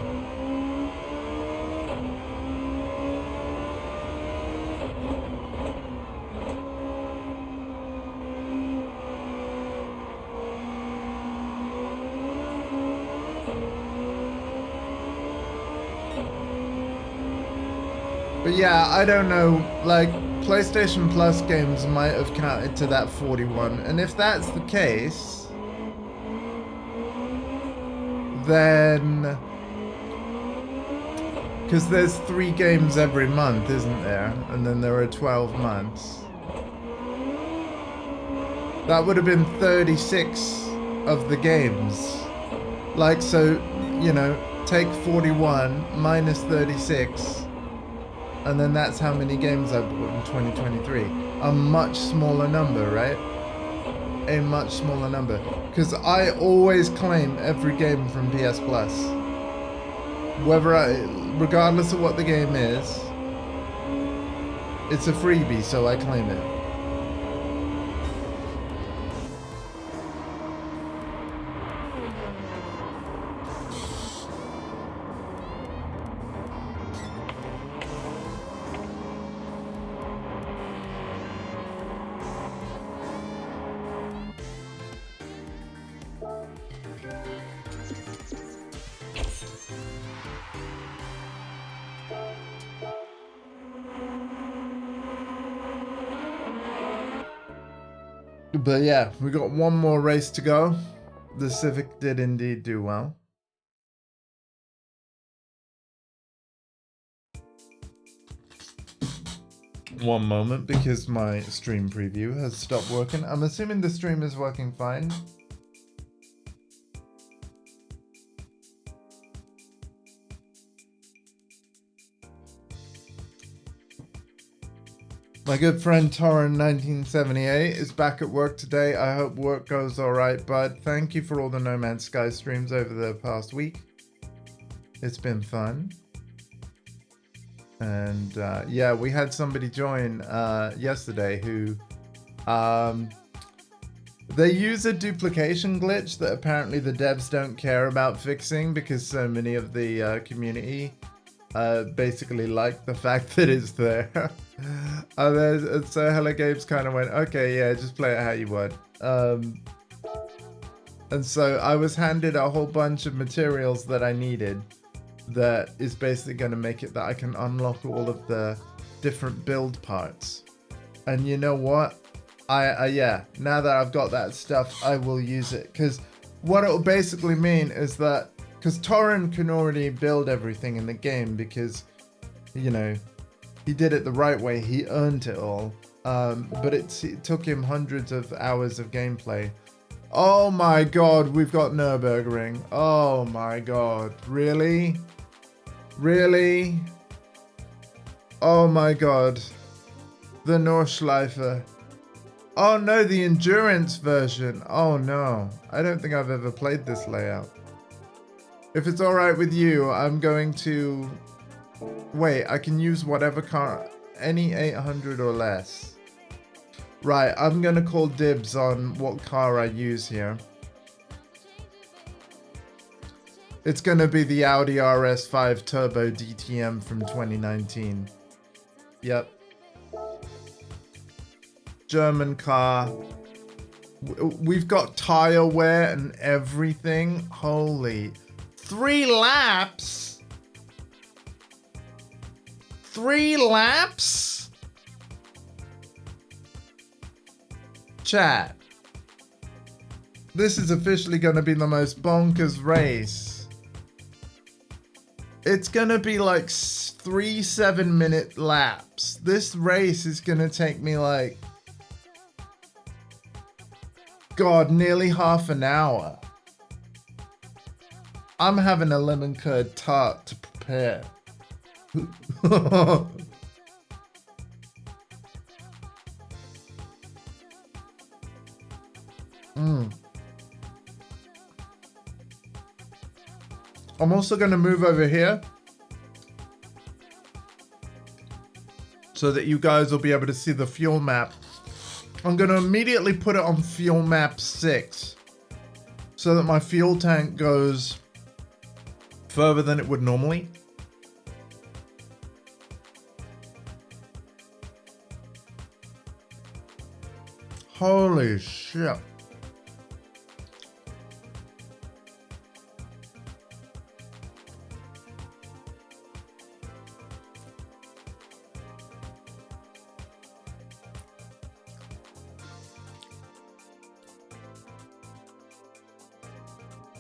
But yeah, I don't know, like, PlayStation Plus games might have counted to that 41, and if that's the case, then, because there's 3 games every month, isn't there? And then there are 12 months. That would have been 36 of the games. Like, so, you know, take 41 minus 36. And then that's how many games I bought in 2023. A much smaller number, right? A much smaller number. Because I always claim every game from PS Plus. Regardless of what the game is, it's a freebie, so I claim it. But yeah, we got one more race to go. The Civic did indeed do well. One moment, because my stream preview has stopped working. I'm assuming the stream is working fine. My good friend Torren1978 is back at work today. I hope work goes alright, bud. Thank you for all the No Man's Sky streams over the past week. It's been fun. And yeah, we had somebody join yesterday who they use a duplication glitch that apparently the devs don't care about fixing, because so many of the community basically like the fact that it's there. And so Hello Games kind of went, okay, yeah, just play it how you want. And so I was handed a whole bunch of materials that I needed that is basically going to make it that I can unlock all of the different build parts. And you know what? Yeah, now that I've got that stuff, I will use it. Because what it'll basically mean is that, because Torren can already build everything in the game because, you know, he did it the right way. He earned it all. But it took him hundreds of hours of gameplay. Oh my god, we've got Nürburgring. Oh my god. Really? Really? Oh my god. The Nordschleife. Oh no, the endurance version. Oh no. I don't think I've ever played this layout. If it's alright with you, I'm going to... Wait, I can use whatever car... Any 800 or less. Right, I'm gonna call dibs on what car I use here. It's gonna be the Audi RS5 Turbo DTM from 2019. Yep. German car. We've got tire wear and everything. Holy. 3 laps? 3 laps? Chat. This is officially going to be the most bonkers race. It's going to be like 3 7-minute laps. This race is going to take me like, God, nearly half an hour. I'm having a lemon curd tart to prepare. I'm also going to move over here so that you guys will be able to see the fuel map. I'm going to immediately put it on fuel map 6 so that my fuel tank goes further than it would normally. Holy shit.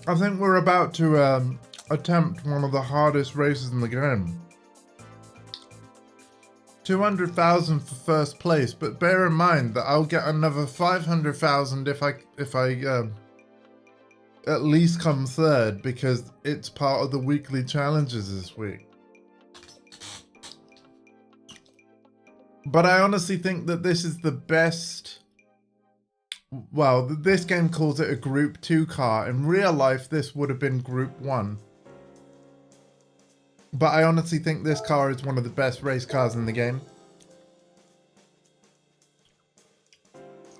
I think we're about to attempt one of the hardest races in the game. 200,000 for first place, but bear in mind that I'll get another 500,000 if I at least come third, because it's part of the weekly challenges this week. But I honestly think that this is the best. Well, this game calls it a Group 2 car. In real life, this would have been Group 1. But I honestly think this car is one of the best race cars in the game.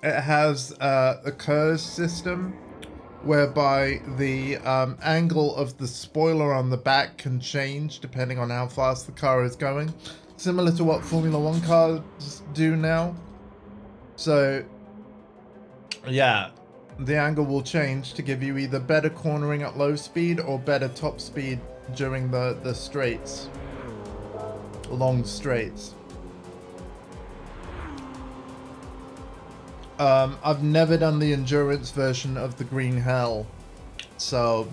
It has a KERS system, whereby the angle of the spoiler on the back can change depending on how fast the car is going. Similar to what Formula 1 cars do now. So... yeah, the angle will change to give you either better cornering at low speed or better top speed during the straights, long straights. I've never done the endurance version of the Green Hell, so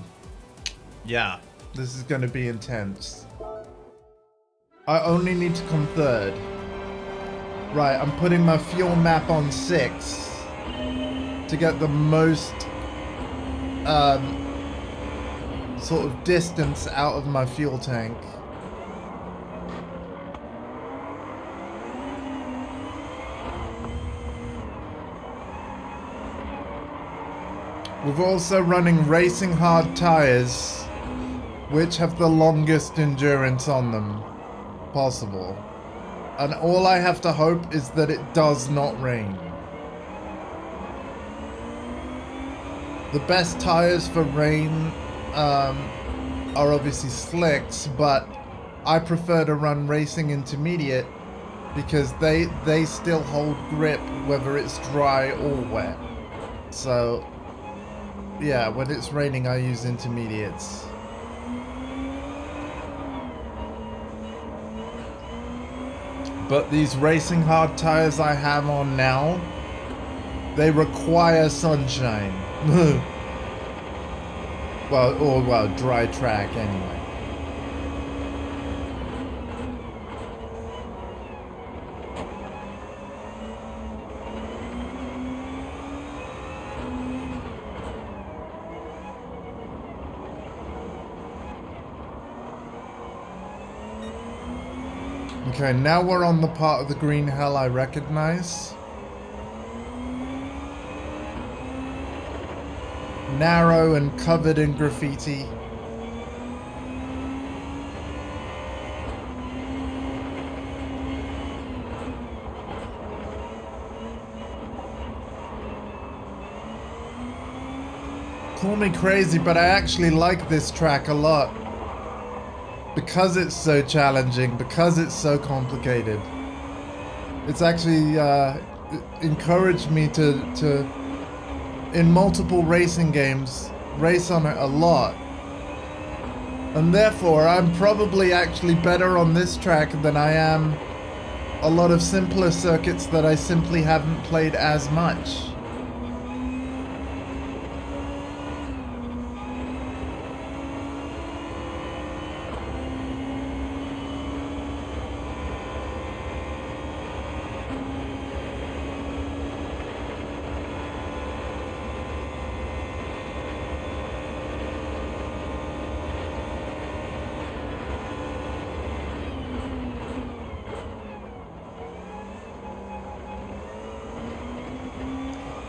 yeah, this is going to be intense. I only need to come third. Right, I'm putting my fuel map on 6. To get the most sort of distance out of my fuel tank. We're also running racing hard tires, which have the longest endurance on them possible. And all I have to hope is that it does not rain. The best tires for rain are obviously slicks, but I prefer to run racing intermediate because they still hold grip whether it's dry or wet. So yeah, when it's raining I use intermediates. But these racing hard tires I have on now, they require sunshine. Well, dry track anyway. Okay, now we're on the part of the green hell I recognize. Narrow and covered in graffiti. Call me crazy, but I actually like this track a lot. Because it's so challenging, because it's so complicated. It's actually encouraged me to, in multiple racing games, race on it a lot. And therefore, I'm probably actually better on this track than I am a lot of simpler circuits that I simply haven't played as much.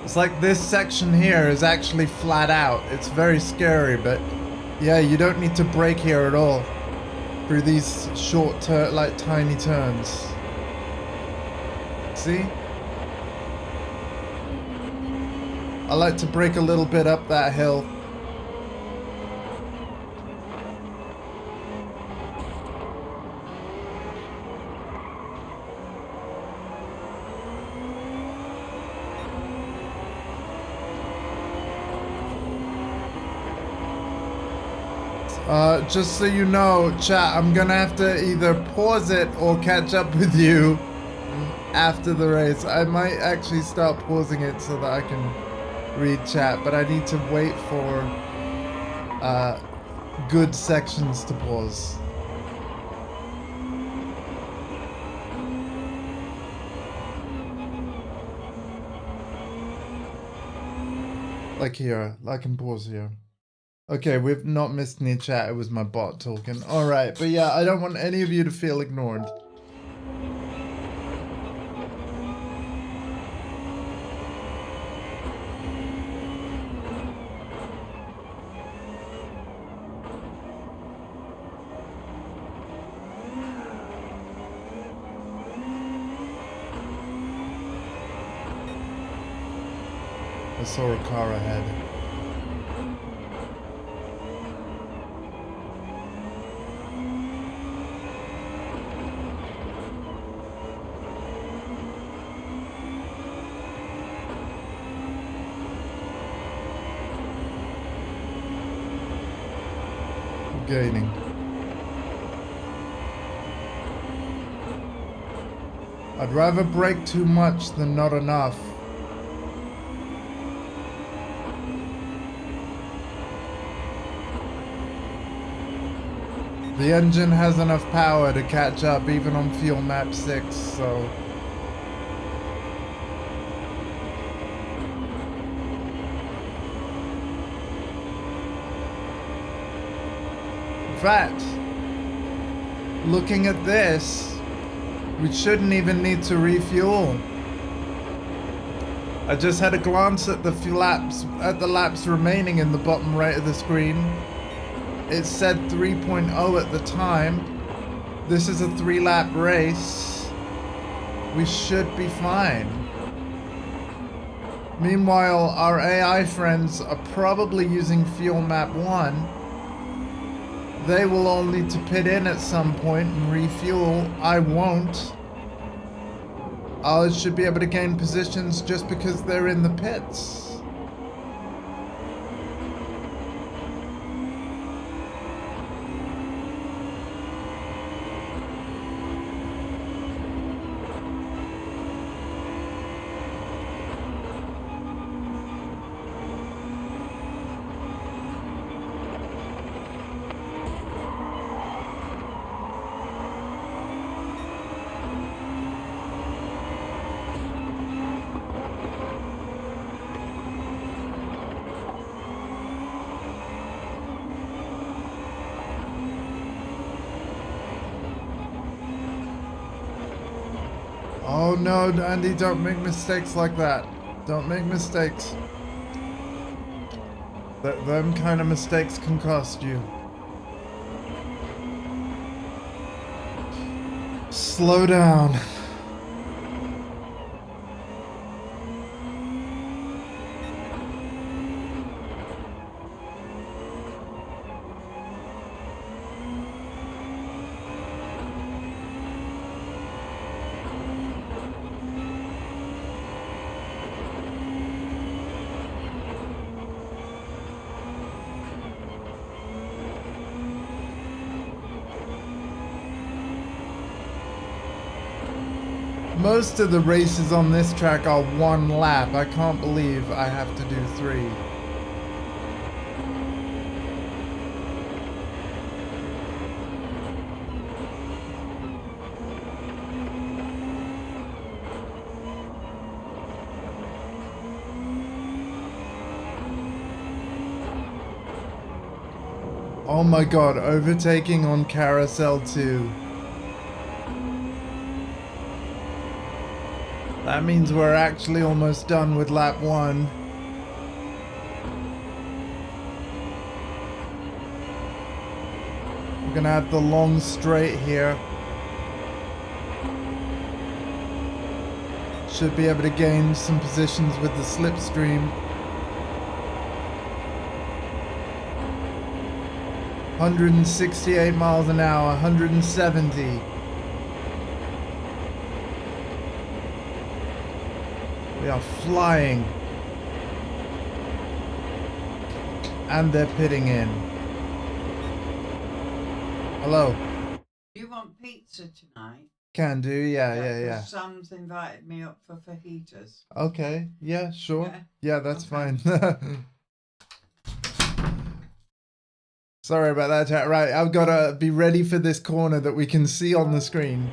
It's like this section here is actually flat out. It's very scary, but yeah, you don't need to brake here at all through these short, like tiny turns. See? I like to brake a little bit up that hill. Just so you know, chat, I'm gonna have to either pause it or catch up with you after the race. I might actually start pausing it so that I can read chat, but I need to wait for good sections to pause. Like here, I can pause here. Okay, we've not missed any chat, it was my bot talking. Alright, but yeah, I don't want any of you to feel ignored. I saw a car ahead. Gaining. I'd rather brake too much than not enough. The engine has enough power to catch up even on fuel map 6, so... In fact, looking at this, we shouldn't even need to refuel. I just had a glance at the laps remaining in the bottom right of the screen. It said 3.0 at the time. This is a 3-lap race. We should be fine. Meanwhile, our AI friends are probably using fuel map 1. They will all need to pit in at some point and refuel. I won't. I should be able to gain positions just because they're in the pits. Oh no, Andy, don't make mistakes like that. Don't make mistakes. Them kind of mistakes can cost you. Slow down. Most of the races on this track are 1 lap. I can't believe I have to do 3. Oh my god, overtaking on Carousel 2. That means we're actually almost done with lap 1. We're gonna have the long straight here. Should be able to gain some positions with the slipstream. 168 miles an hour, 170. We are flying. And they're pitting in. Hello. Do you want pizza tonight? Can do, yeah. Sam's invited me up for fajitas. Okay, yeah, sure. Yeah, that's fine. Sorry about that, chat. Right, I've got to be ready for this corner that we can see on the screen.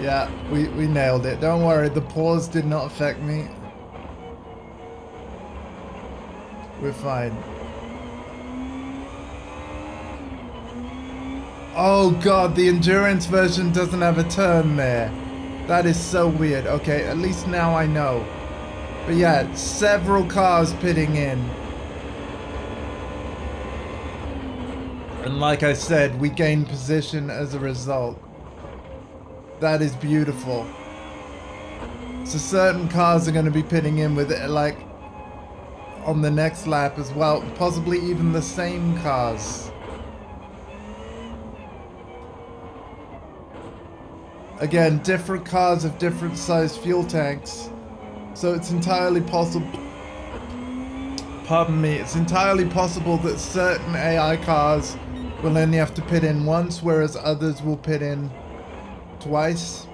Yeah, we nailed it. Don't worry, the pause did not affect me. We're fine. Oh god, the endurance version doesn't have a turn there. That is so weird. Okay, at least now I know. But yeah, several cars pitting in. And like I said, we gained position as a result. That is beautiful. So certain cars are going to be pitting in with it, like, on the next lap as well. Possibly even the same cars. Again, different cars have different sized fuel tanks. So it's entirely possible... Pardon me. It's entirely possible that certain AI cars will only have to pit in once, whereas others will pit in twice.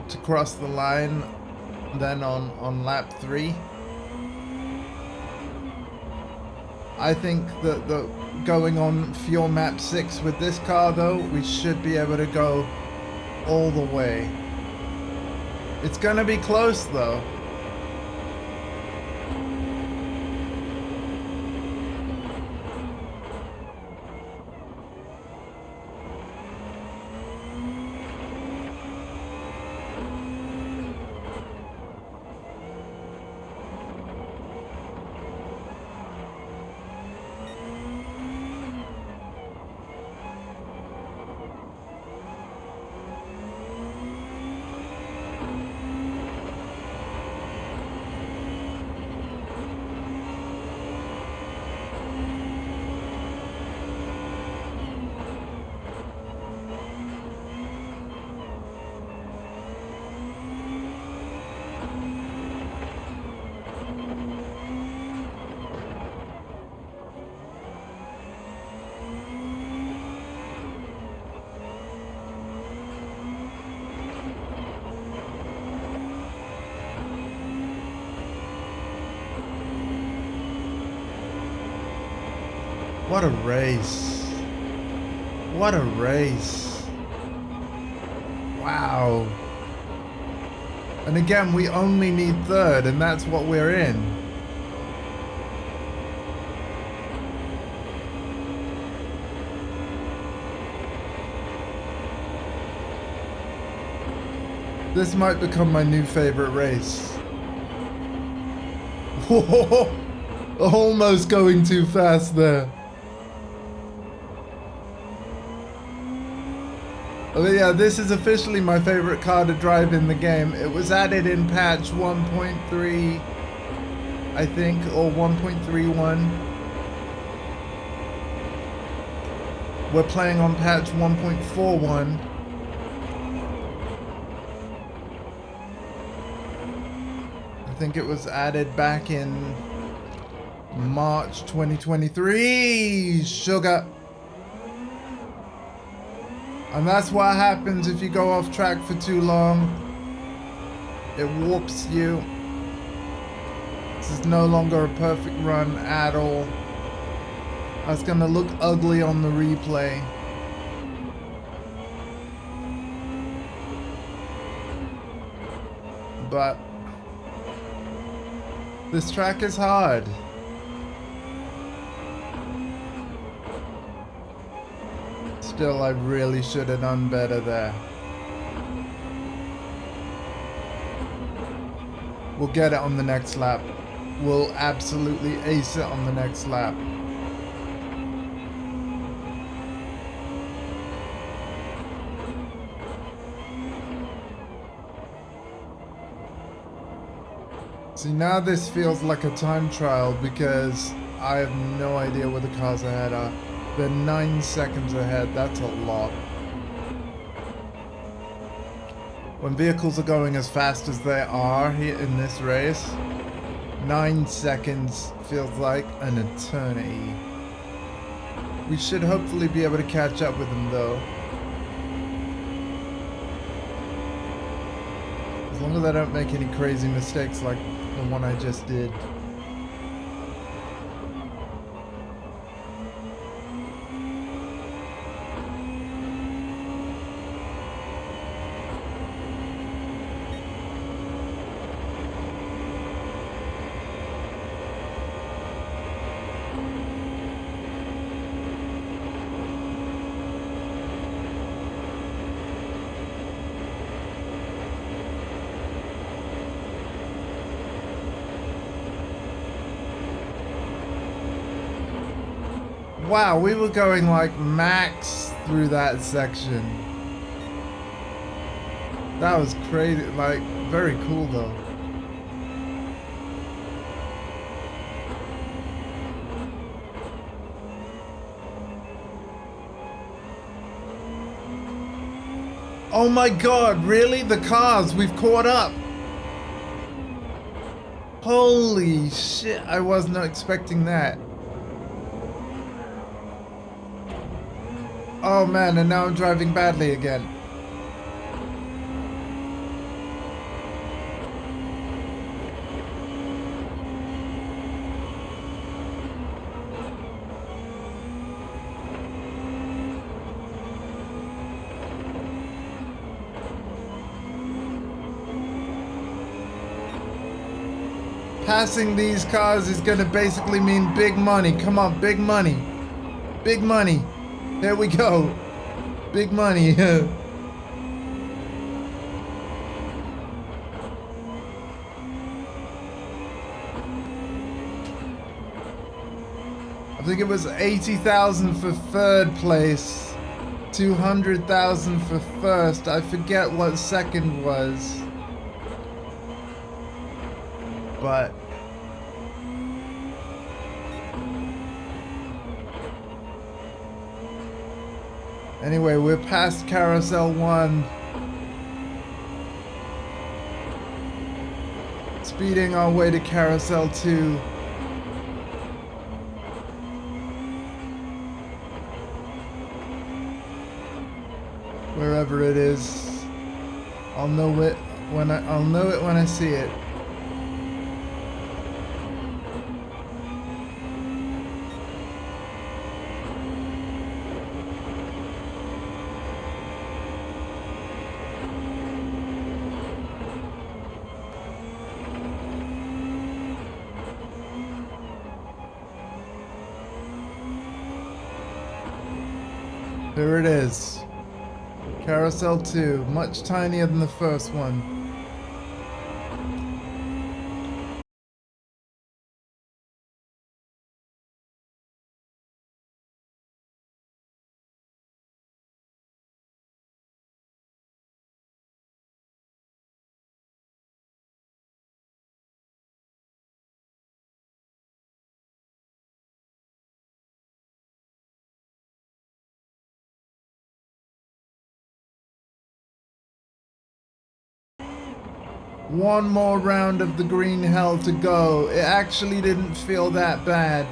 To cross the line then on lap 3. I think that going on fuel map 6 with this car though, we should be able to go all the way. It's gonna be close though. What a race. What a race. Wow. And again, we only need third, and that's what we're in. This might become my new favorite race. Whoa, almost going too fast there. But yeah, this is officially my favorite car to drive in the game. It was added in patch 1.3, I think, or 1.31. We're playing on patch 1.41. I think it was added back in March 2023. Sugar. And that's what happens if you go off track for too long. It warps you. This is no longer a perfect run at all. That's gonna look ugly on the replay. But this track is hard. Still, I really should have done better there. We'll get it on the next lap. We'll absolutely ace it on the next lap. See, now this feels like a time trial because I have no idea where the cars ahead are. They're 9 seconds ahead, that's a lot. When vehicles are going as fast as they are here in this race, 9 seconds feels like an eternity. We should hopefully be able to catch up with them though. As long as I don't make any crazy mistakes like the one I just did. Wow, we were going like max through that section. That was crazy, like very cool though. Oh my god, really? The cars, we've caught up. Holy shit, I was not expecting that. Oh man, and now I'm driving badly again. Passing these cars is gonna basically mean big money. Come on, big money. Big money. There we go. Big money. I think it was 80,000 for third place, 200,000 for first. I forget what second was. But anyway, we're past Carousel 1. Speeding our way to Carousel 2. Wherever it is. I'll know it when I see it. Here it is. Carousel 2, much tinier than the first one. One more round of the green hell to go. It actually didn't feel that bad.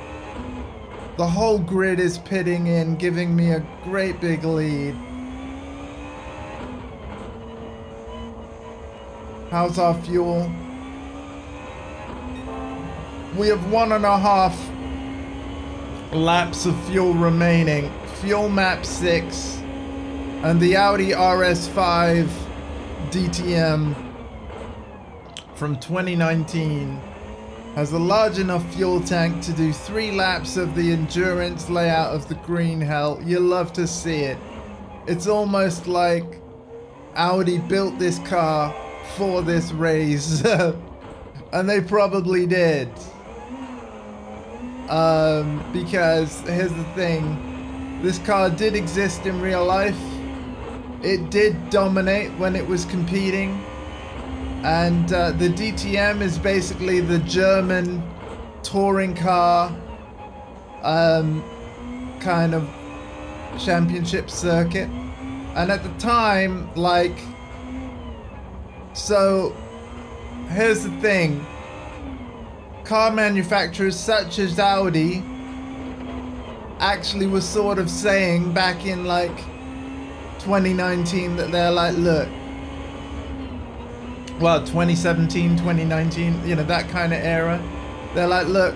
The whole grid is pitting in, giving me a great big lead. How's our fuel? We have 1.5 laps of fuel remaining. Fuel map 6 and the Audi RS5 DTM from 2019 has a large enough fuel tank to do 3 laps of the endurance layout of the green hell. You love to see it. It's almost like Audi built this car for this race. And they probably did. Because here's the thing. This car did exist in real life. It did dominate when it was competing. And the DTM is basically the German touring car kind of championship circuit. And at the time, like, so here's the thing. Car manufacturers such as Audi actually was sort of saying back in like 2019 that they're like, look, well, 2017, 2019, you know, that kind of era. They're like, look,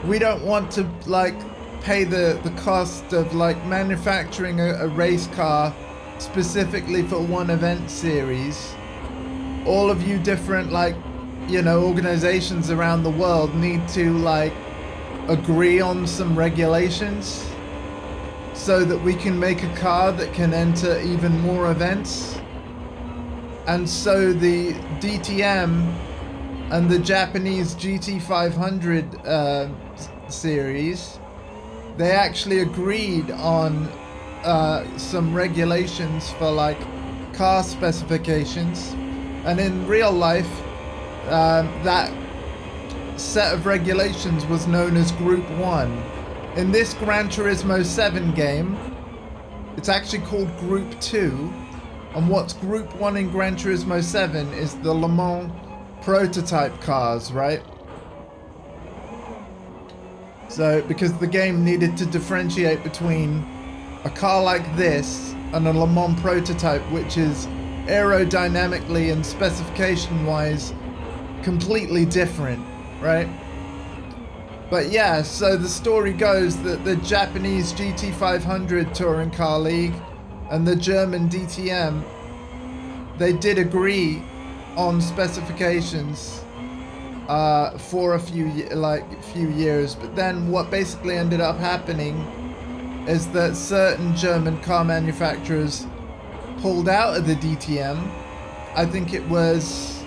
we don't want to like pay the cost of like manufacturing a race car specifically for one event series. All of you different like, you know, organizations around the world need to like agree on some regulations so that we can make a car that can enter even more events. And so the DTM and the Japanese GT500 series, they actually agreed on some regulations for like car specifications. And in real life, that set of regulations was known as Group 1. In this Gran Turismo 7 game, it's actually called Group 2. And what's Group 1 in Gran Turismo 7 is the Le Mans prototype cars, right? So, because the game needed to differentiate between a car like this and a Le Mans prototype, which is aerodynamically and specification-wise completely different, right? But yeah, so the story goes that the Japanese GT500 Touring Car League and the German DTM, they did agree on specifications for a few years, but then what basically ended up happening is that certain German car manufacturers pulled out of the DTM. I think it was,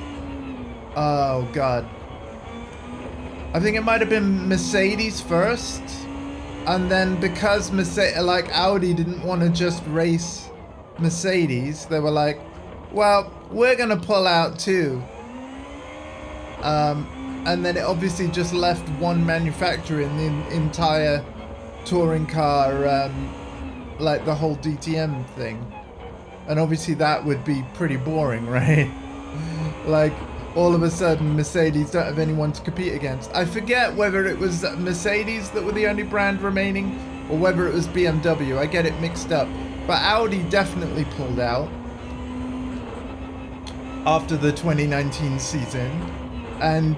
oh god, I think it might have been Mercedes first. And then because Audi didn't want to just race Mercedes, they were like, well, we're going to pull out too. And then it obviously just left one manufacturer in the entire touring car, like the whole DTM thing. And obviously that would be pretty boring, right? Like, all of a sudden Mercedes don't have anyone to compete against. I forget whether it was Mercedes that were the only brand remaining or whether it was BMW. I get it mixed up. But Audi definitely pulled out after the 2019 season. And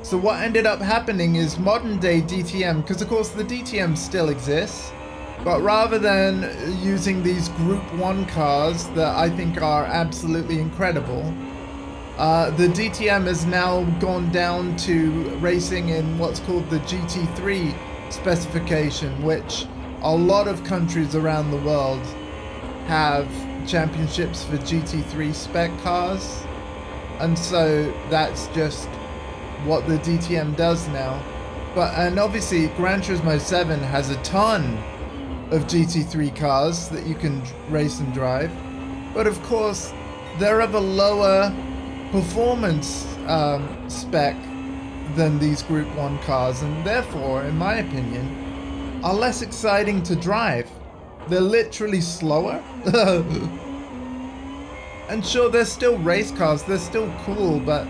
so what ended up happening is modern day DTM, because of course the DTM still exists, but rather than using these Group 1 cars that I think are absolutely incredible, the DTM has now gone down to racing in what's called the GT3 specification, which a lot of countries around the world have championships for GT3 spec cars, and so that's just what the DTM does now. And obviously Gran Turismo 7 has a ton of GT3 cars that you can race and drive, but of course they're of a lower performance spec than these Group 1 cars, and therefore, in my opinion, are less exciting to drive. They're literally slower. And sure, they're still race cars, they're still cool, but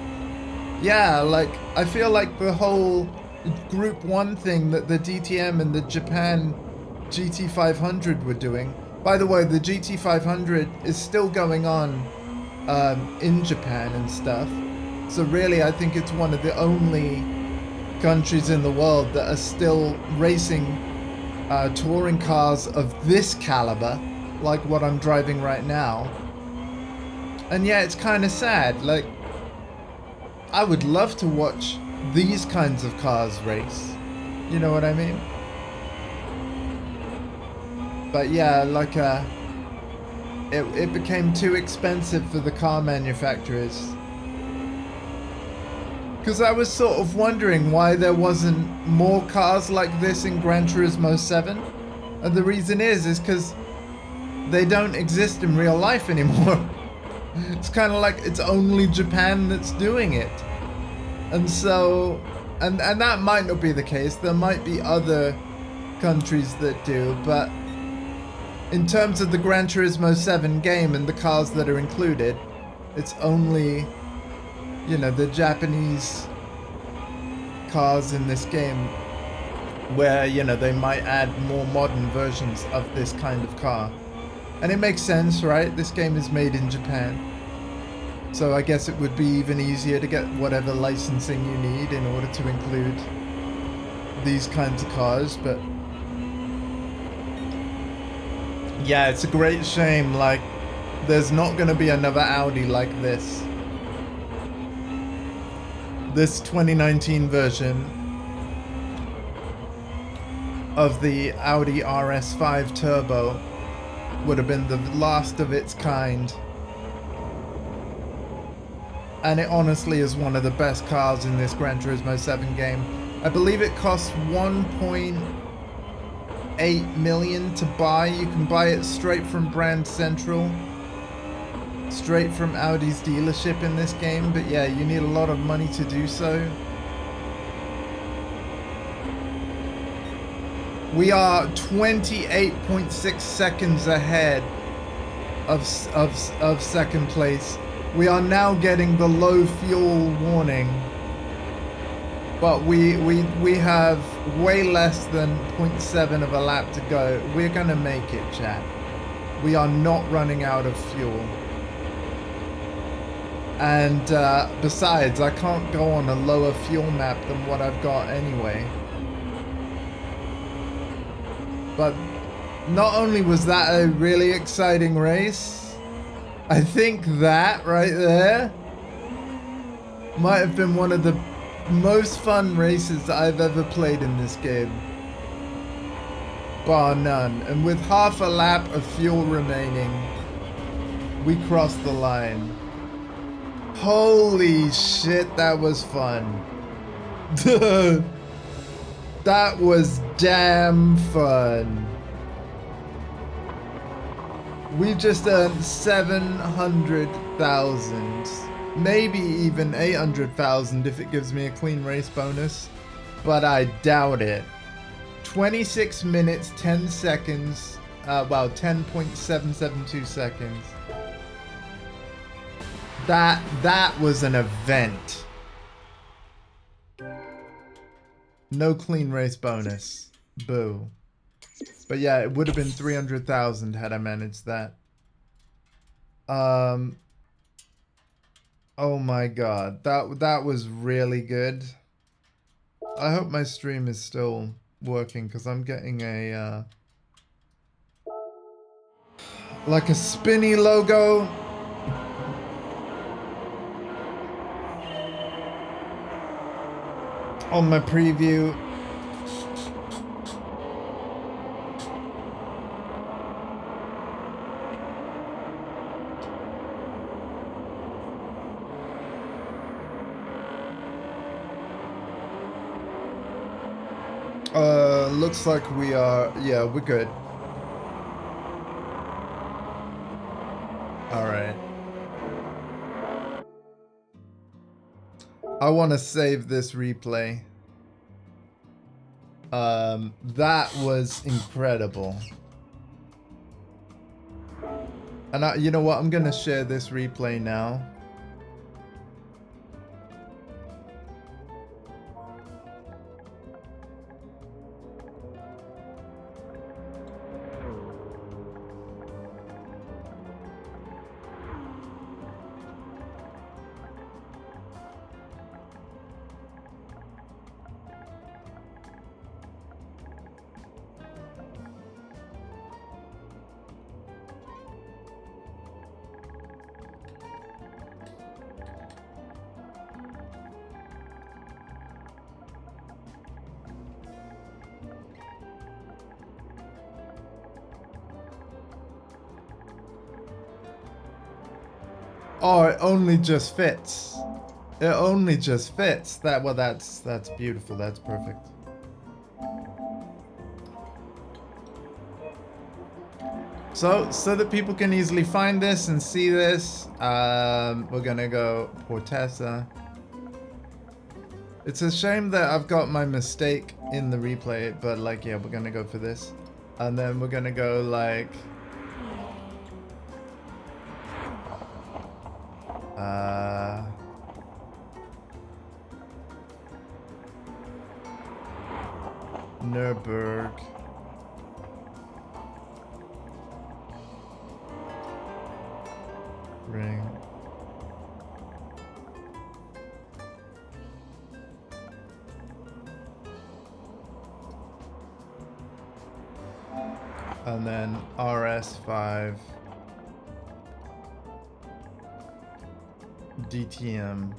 yeah, like, I feel like the whole Group 1 thing that the DTM and the Japan GT500 were doing. By the way, the GT500 is still going on in Japan and stuff. So really, I think it's one of the only countries in the world that are still racing touring cars of this caliber, like what I'm driving right now. And yeah, it's kind of sad. Like, I would love to watch these kinds of cars race. You know what I mean? But yeah, like it became too expensive for the car manufacturers. Because I was sort of wondering why there wasn't more cars like this in Gran Turismo 7. And the reason is because they don't exist in real life anymore. It's kind of like it's only Japan that's doing it. And so, and that might not be the case. There might be other countries that do, but in terms of the Gran Turismo 7 game and the cars that are included, it's only, you know, the Japanese cars in this game where, you know, they might add more modern versions of this kind of car. And it makes sense, right? This game is made in Japan. So I guess it would be even easier to get whatever licensing you need in order to include these kinds of cars, but yeah, it's a great shame, like, there's not going to be another Audi like this. This 2019 version of the Audi RS5 Turbo would have been the last of its kind. And it honestly is one of the best cars in this Gran Turismo 7 game. I believe it costs 1.8 million to buy. You can buy it straight from Brand Central, straight from Audi's dealership in this game, but yeah, you need a lot of money to do so. We are 28.6 seconds ahead of second place. We are now getting the low fuel warning, but we have way less than 0.7 of a lap to go. We're gonna make it, chat. We are not running out of fuel. And besides, I can't go on a lower fuel map than what I've got anyway. But not only was that a really exciting race, I think that right there might have been one of the most fun races I've ever played in this game. Bar none. And with half a lap of fuel remaining, we crossed the line. Holy shit, that was fun. That was damn fun. We've just earned 700,000, maybe even 800,000 if it gives me a clean race bonus, but I doubt it. 26 minutes, 10 seconds, well, 10.772 seconds. That was an event. No clean race bonus. Boo. But yeah, it would have been 300,000 had I managed that. Oh my god, that was really good. I hope my stream is still working because I'm getting a like a spinny logo. On my preview. Looks like we are, yeah, we're good. All right. I want to save this replay. That was incredible. And you know what? I'm gonna share this replay now. Oh, it only just fits. It only just fits. That's beautiful. That's perfect. So that people can easily find this and see this, we're gonna go Portesa. It's a shame that I've got my mistake in the replay, but like, yeah, we're gonna go for this. And then we're gonna go like... Nürburg. Ring. And then RS5. DTM.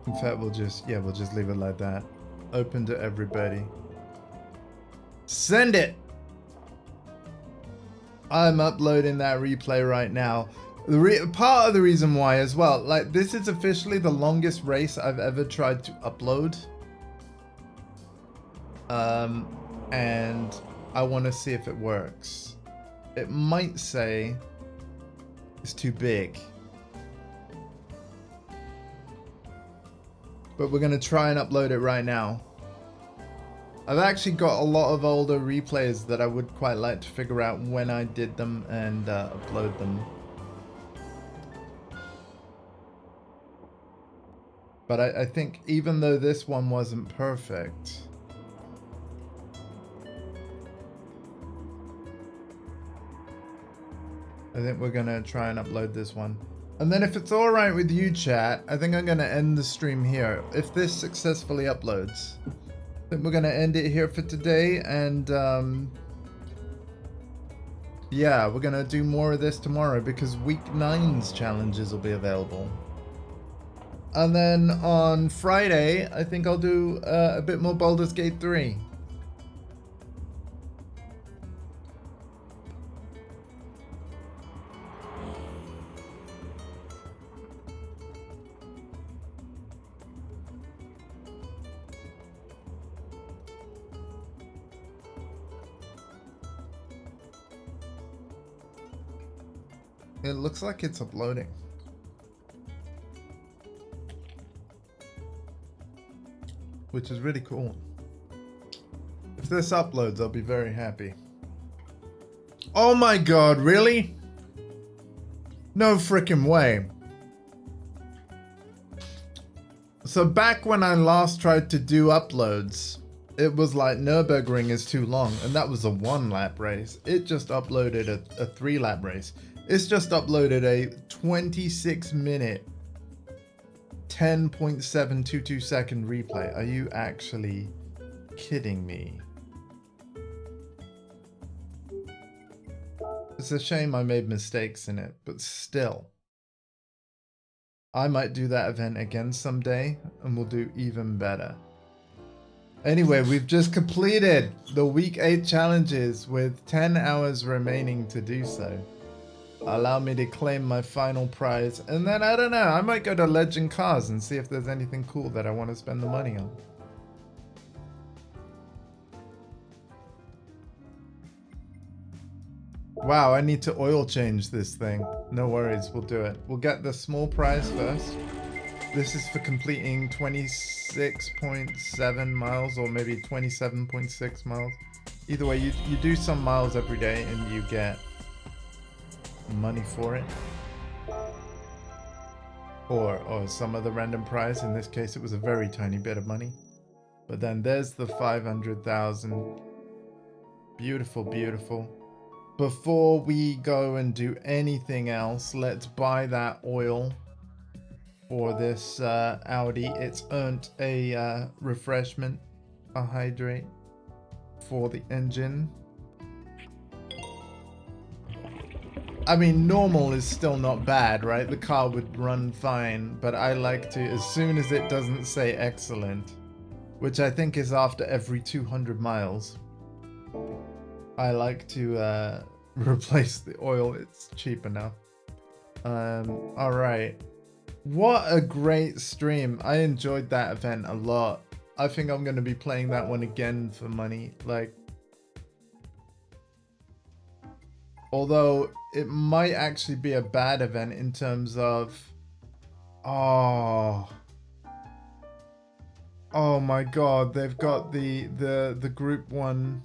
In fact, we'll just leave it like that. Open to everybody. Send it! I'm uploading that replay right now. Part of the reason why as well, like, this is officially the longest race I've ever tried to upload. And I want to see if it works. It might say it's too big. But we're going to try and upload it right now. I've actually got a lot of older replays that I would quite like to figure out when I did them and upload them. But I think even though this one wasn't perfect, I think we're going to try and upload this one. And then if it's alright with you, chat, I think I'm going to end the stream here. If this successfully uploads, I think we're going to end it here for today. And yeah, we're going to do more of this tomorrow because week 9's challenges will be available. And then on Friday, I think I'll do a bit more Baldur's Gate 3. It looks like it's uploading. Which is really cool. If this uploads, I'll be very happy. Oh my god, really? No freaking way. So back when I last tried to do uploads, it was like Nürburgring is too long, and that was a 1-lap race. It just uploaded a 3-lap race. It's just uploaded a 26-minute, 10.722 second replay. Are you actually kidding me? It's a shame I made mistakes in it, but still. I might do that event again someday, and we'll do even better. Anyway, we've just completed the week 8 challenges with 10 hours remaining to do so. Allow me to claim my final prize. And then, I don't know, I might go to Legend Cars and see if there's anything cool that I want to spend the money on. Wow, I need to oil change this thing. No worries, we'll do it. We'll get the small prize first. This is for completing 26.7 miles or maybe 27.6 miles. Either way, you do some miles every day and you get money for it. Or some other random prize. In this case, it was a very tiny bit of money. But then there's the 500,000. Beautiful, beautiful. Before we go and do anything else, let's buy that oil for this Audi. It's earned a refreshment, a hydrate for the engine. I mean, normal is still not bad, right? The car would run fine, but I like to, as soon as it doesn't say excellent, which I think is after every 200 miles, I like to replace the oil. It's cheap enough. All right. What a great stream. I enjoyed that event a lot. I think I'm going to be playing that one again for money. Like, although it might actually be a bad event in terms of, oh my god, they've got the group 1.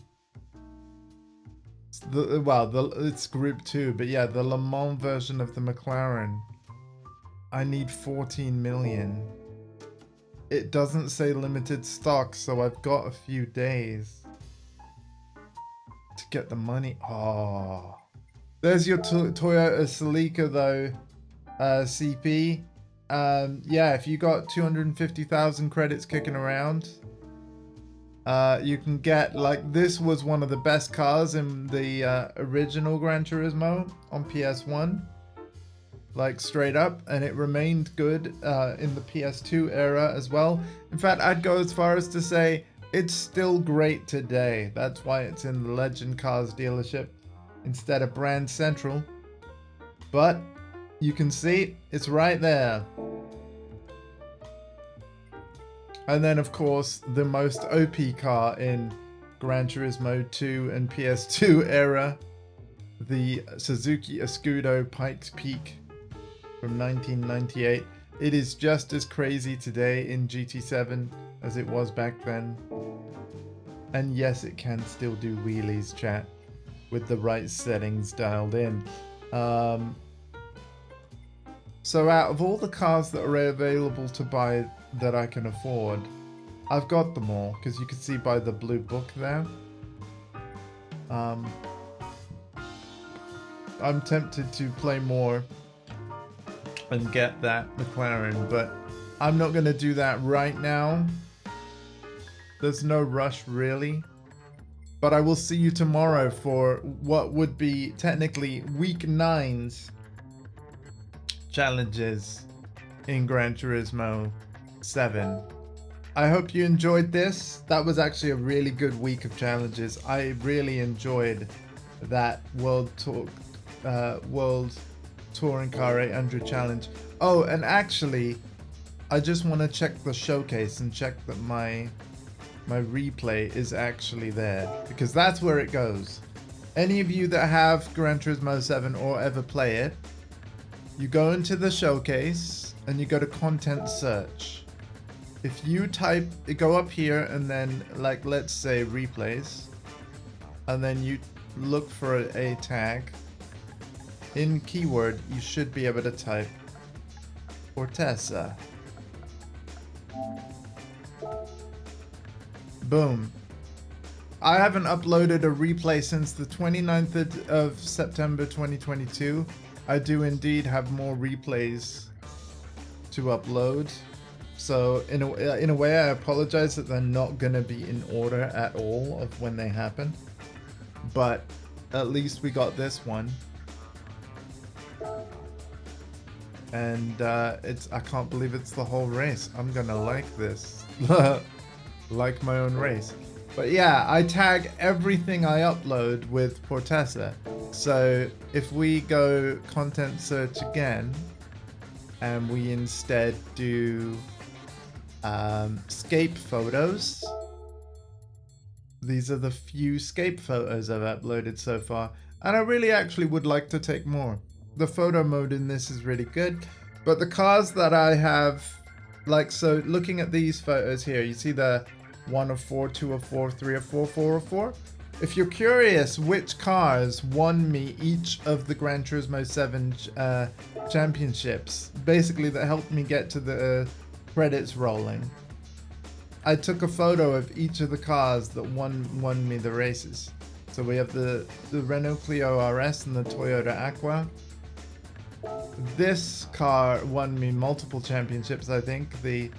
It's group 2, but yeah, the Le Mans version of the McLaren. I need 14 million. It doesn't say limited stock, so I've got a few days to get the money. Oh, there's your Toyota Celica though, CP. Yeah, if you got 250,000 credits kicking around, you can get, like, this was one of the best cars in the original Gran Turismo on PS1. Like, straight up, and it remained good in the PS2 era as well. In fact, I'd go as far as to say it's still great today. That's why it's in the Legend Cars dealership instead of Brand Central. But you can see it's right there. And then, of course, the most OP car in Gran Turismo 2 and PS2 era, the Suzuki Escudo Pikes Peak from 1998. It is just as crazy today in GT7 as it was back then. And yes, it can still do wheelies, chat, with the right settings dialed in. So out of all the cars that are available to buy that I can afford, I've got them all, because you can see by the blue book there. I'm tempted to play more and get that McLaren, but I'm not going to do that right now. There's no rush really. But I will see you tomorrow for what would be technically week 9's challenges in Gran Turismo 7. I hope you enjoyed this. That was actually a really good week of challenges. I really enjoyed that World Touring Car 800 challenge. Oh, and actually, I just want to check the showcase and check that my replay is actually there, because that's where it goes. Any of you that have Gran Turismo 7 or ever play it, you go into the showcase and you go to content search. If you type, go up here and then, like, let's say replays, and then you look for a tag. In keyword, you should be able to type Fortessa. Boom. I haven't uploaded a replay since the 29th of September 2022. I do indeed have more replays to upload. So in a way, I apologize that they're not going to be in order at all of when they happen. But at least we got this one. And I can't believe it's the whole race. I'm gonna like this. Like my own race. But yeah, I tag everything I upload with Fortessa. So if we go content search again, and we instead do scape photos. These are the few scape photos I've uploaded so far, and I really actually would like to take more. The photo mode in this is really good, but the cars that I have, like, so looking at these photos here, you see the 1 of 4, 2 of 4, 3 of 4, 4 of 4. If you're curious which cars won me each of the Gran Turismo 7 championships, basically that helped me get to the credits rolling, I took a photo of each of the cars that won me the races. So we have the Renault Clio RS and the Toyota Aqua. This car won me multiple championships, I think. The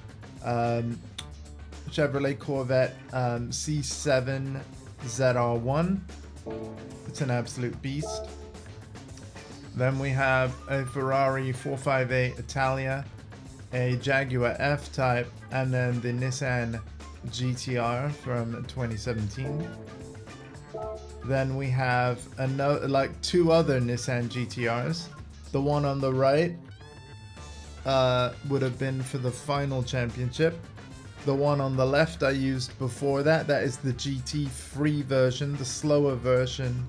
Chevrolet Corvette C7 ZR1. It's an absolute beast. Then we have a Ferrari 458 Italia, a Jaguar F-Type, and then the Nissan GTR from 2017. Then we have another, like, 2 other Nissan GTRs. The one on the right would have been for the final championship. The one on the left I used before that. That is the GT free version, the slower version.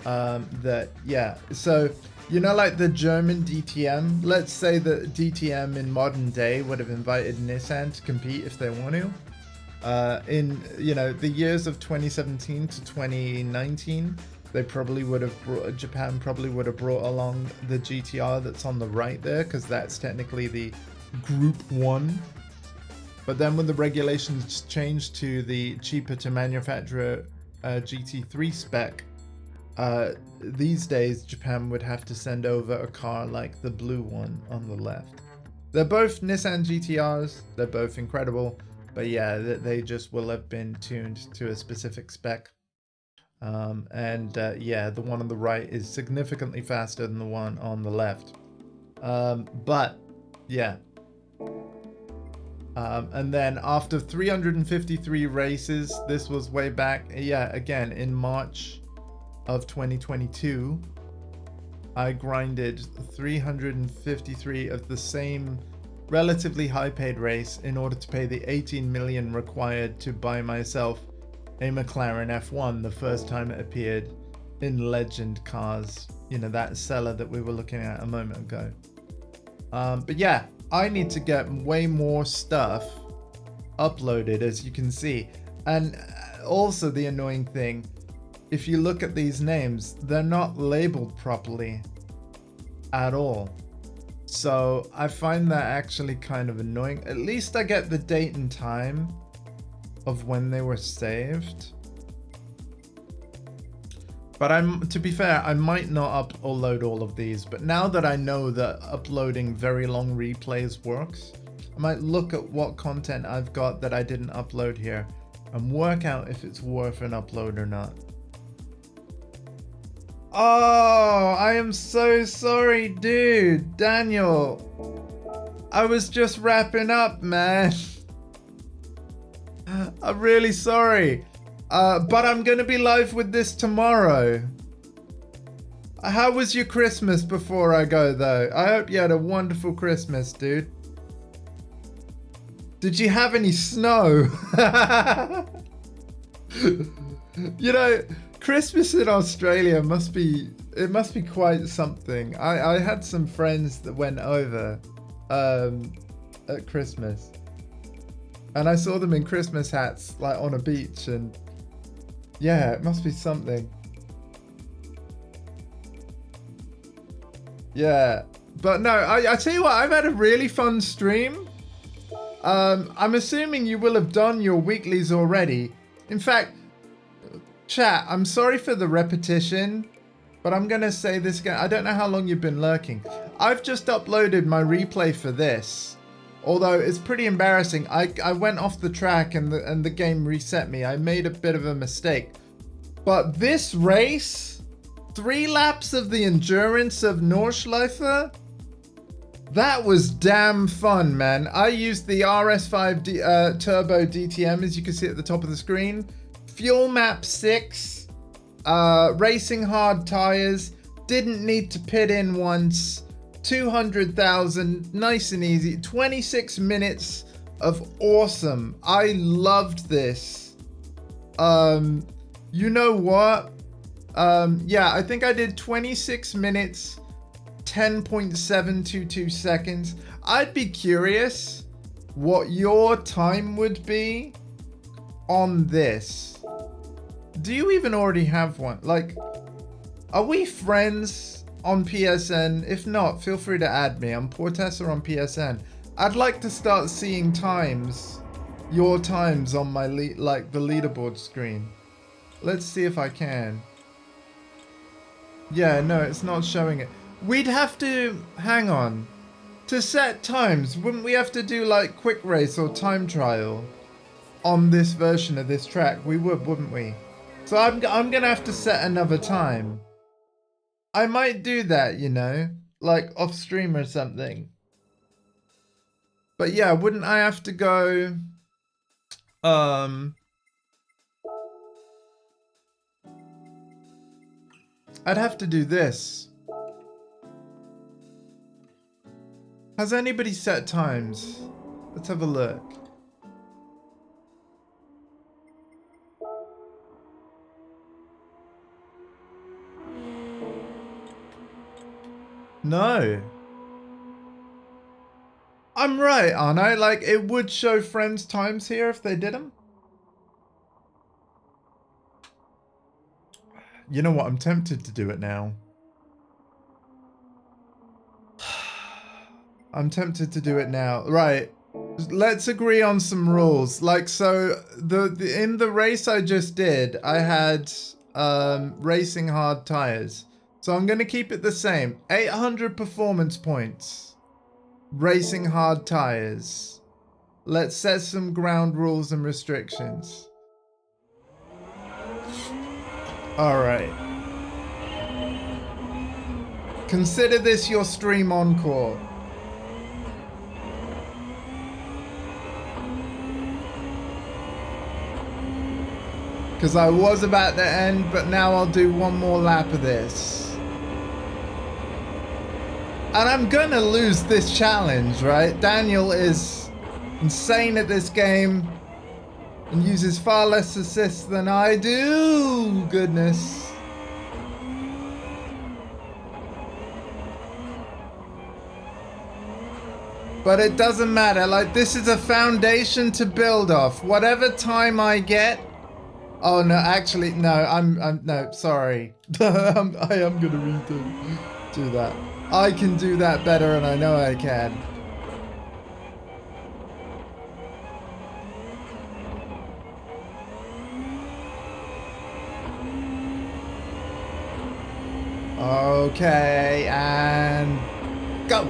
So, you know, like the German DTM, let's say that DTM in modern day would have invited Nissan to compete if they want to. In, you know, the years of 2017 to 2019, they probably would have brought, Japan probably would have brought along the GTR that's on the right there, because that's technically the Group 1. But then when the regulations changed to the cheaper to manufacture GT3 spec, these days Japan would have to send over a car like the blue one on the left. They're both Nissan GTRs, they're both incredible, but yeah, they just will have been tuned to a specific spec. Yeah, the one on the right is significantly faster than the one on the left. But yeah. And then after 353 races, this was way back, yeah, again in March of 2022, I grinded 353 of the same relatively high paid race in order to pay the 18 million required to buy myself a McLaren F1 the first time it appeared in Legend Cars, you know, that seller that we were looking at a moment ago. But yeah, I need to get way more stuff uploaded, as you can see. And also the annoying thing, if you look at these names, they're not labeled properly at all. So I find that actually kind of annoying. At least I get the date and time of when they were saved. But to be fair, I might not upload all of these, but now that I know that uploading very long replays works, I might look at what content I've got that I didn't upload here and work out if it's worth an upload or not. Oh, I am so sorry, dude. Daniel, I was just wrapping up, man. I'm really sorry. But I'm gonna be live with this tomorrow. How was your Christmas before I go, though? I hope you had a wonderful Christmas, dude. Did you have any snow? You know, Christmas in Australia must be quite something. I had some friends that went over at Christmas, and I saw them in Christmas hats, like on a beach, and yeah, it must be something. Yeah, but no, I tell you what, I've had a really fun stream. I'm assuming you will have done your weeklies already. In fact, chat, I'm sorry for the repetition, but I'm gonna say this again. I don't know how long you've been lurking. I've just uploaded my replay for this, although it's pretty embarrassing. I went off the track and the game reset me. I made a bit of a mistake. But this race, 3 laps of the endurance of Nordschleife, that was damn fun, man. I used the RS5 Turbo DTM, as you can see at the top of the screen. Fuel map 6. Racing hard tires. Didn't need to pit in once. 200,000. Nice and easy. 26 minutes of awesome. I loved this. You know what? Yeah, I think I did 26 minutes, 10.722 seconds. I'd be curious what your time would be on this. Do you even already have one? Like, are we friends on PSN? If not, feel free to add me. I'm Portessa on PSN. I'd like to start seeing times, your times on my the leaderboard screen. Let's see if I can. Yeah, no, it's not showing it. We'd have to, hang on. To set times, wouldn't we have to do like quick race or time trial on this version of this track? We would, wouldn't we? So I'm gonna have to set another time. I might do that, you know, like off stream or something. But yeah, wouldn't I have to go, I'd have to do this. Has anybody set times? Let's have a look. No. I'm right, aren't I? Like, it would show friends' times here if they did them. You know what? I'm tempted to do it now. I'm tempted to do it now. Right. Let's agree on some rules. Like, so in the race I just did, I had racing hard tires. So I'm going to keep it the same. 800 performance points. Racing hard tires. Let's set some ground rules and restrictions. All right. Consider this your stream encore. Because I was about to end, but now I'll do one more lap of this. And I'm gonna lose this challenge, right? Daniel is insane at this game and uses far less assists than I do. Goodness. But it doesn't matter. Like, this is a foundation to build off. Whatever time I get. Oh no, actually no. I'm no, sorry. I am gonna do that. I can do that better, and I know I can. Okay, and go.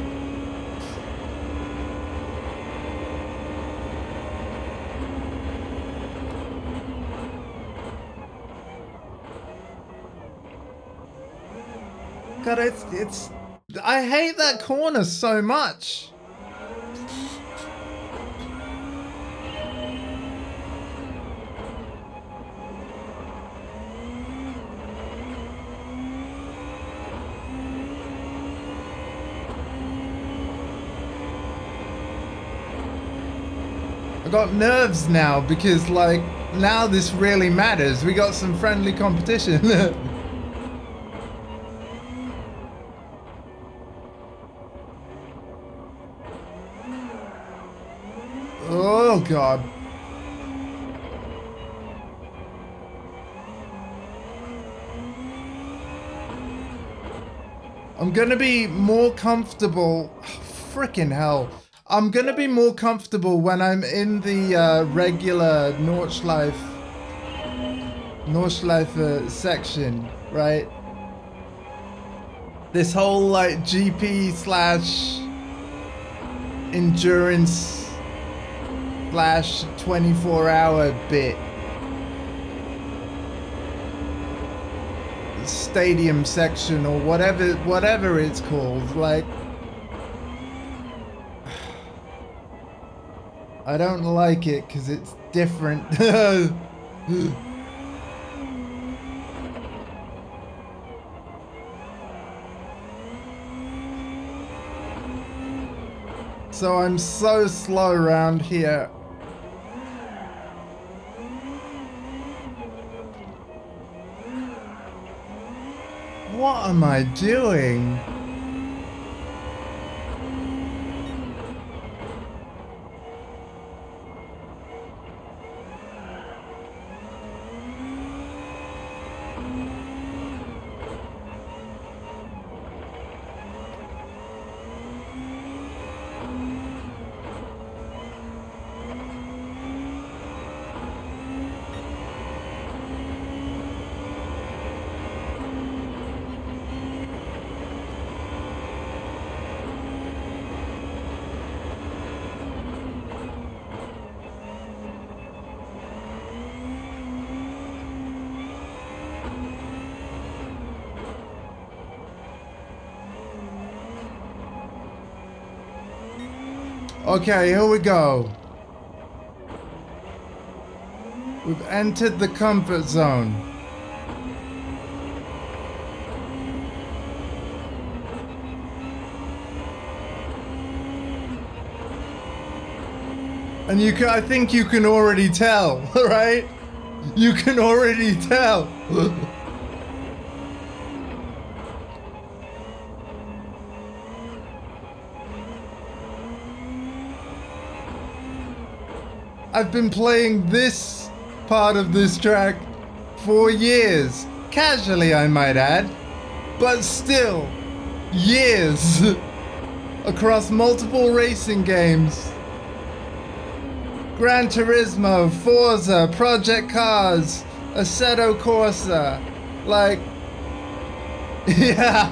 God, it's I hate that corner so much. I got nerves now because, like, now this really matters. We got some friendly competition. Oh God. I'm gonna be more comfortable. Frickin' hell. I'm gonna be more comfortable when I'm in the regular Nordschleife section, right? This whole like GP slash endurance slash 24-hour bit. Stadium section or whatever it's called. Like, I don't like it because it's different. So I'm so slow around here. What am I doing? Okay, here we go. We've entered the comfort zone. And I think you can already tell, right? You can already tell. I've been playing this part of this track for years. Casually, I might add. But still, years. Across multiple racing games. Gran Turismo, Forza, Project Cars, Assetto Corsa. Like, yeah.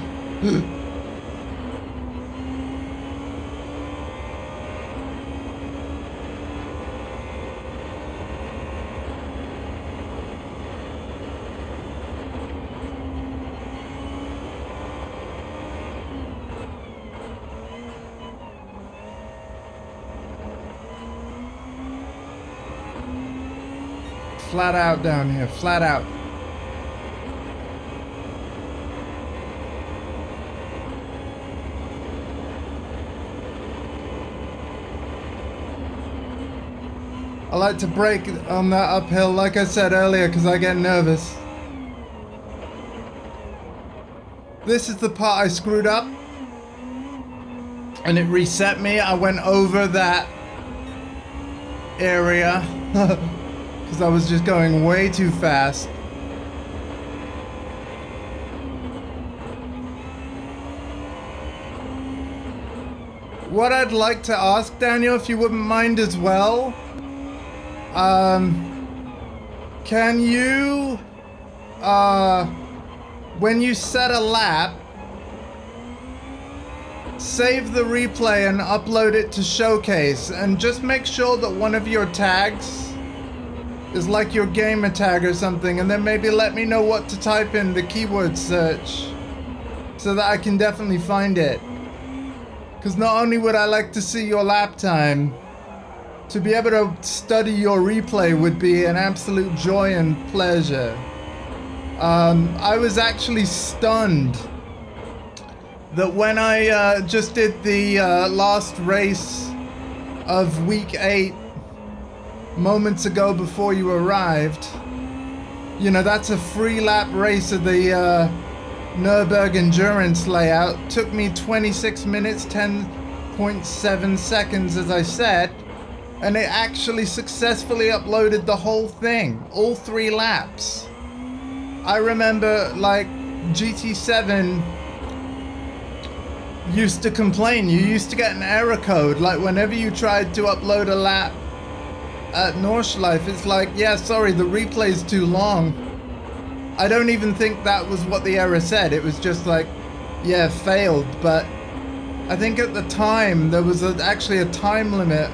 Flat out down here, flat out. I like to brake on that uphill, like I said earlier, because I get nervous. This is the part I screwed up. And it reset me. I went over that area. Because I was just going way too fast. What I'd like to ask, Daniel, if you wouldn't mind as well, can you, when you set a lap, save the replay and upload it to Showcase, and just make sure that one of your tags is like your gamer tag or something, and then maybe let me know what to type in the keyword search so that I can definitely find it. Because not only would I like to see your lap time, to be able to study your replay would be an absolute joy and pleasure. I was actually stunned that when I just did the last race of week 8 moments ago before you arrived, you know, that's a free lap race of the Nürburgring endurance layout. Took me 26 minutes, 10.7 seconds, as I said, and it actually successfully uploaded the whole thing, all 3 laps. I remember, like, GT7 used to complain. You used to get an error code, like whenever you tried to upload a lap at Nordschleife, it's like, yeah, sorry, the replay's too long. I don't even think that was what the error said. It was just like, yeah, failed. But I think at the time there was actually a time limit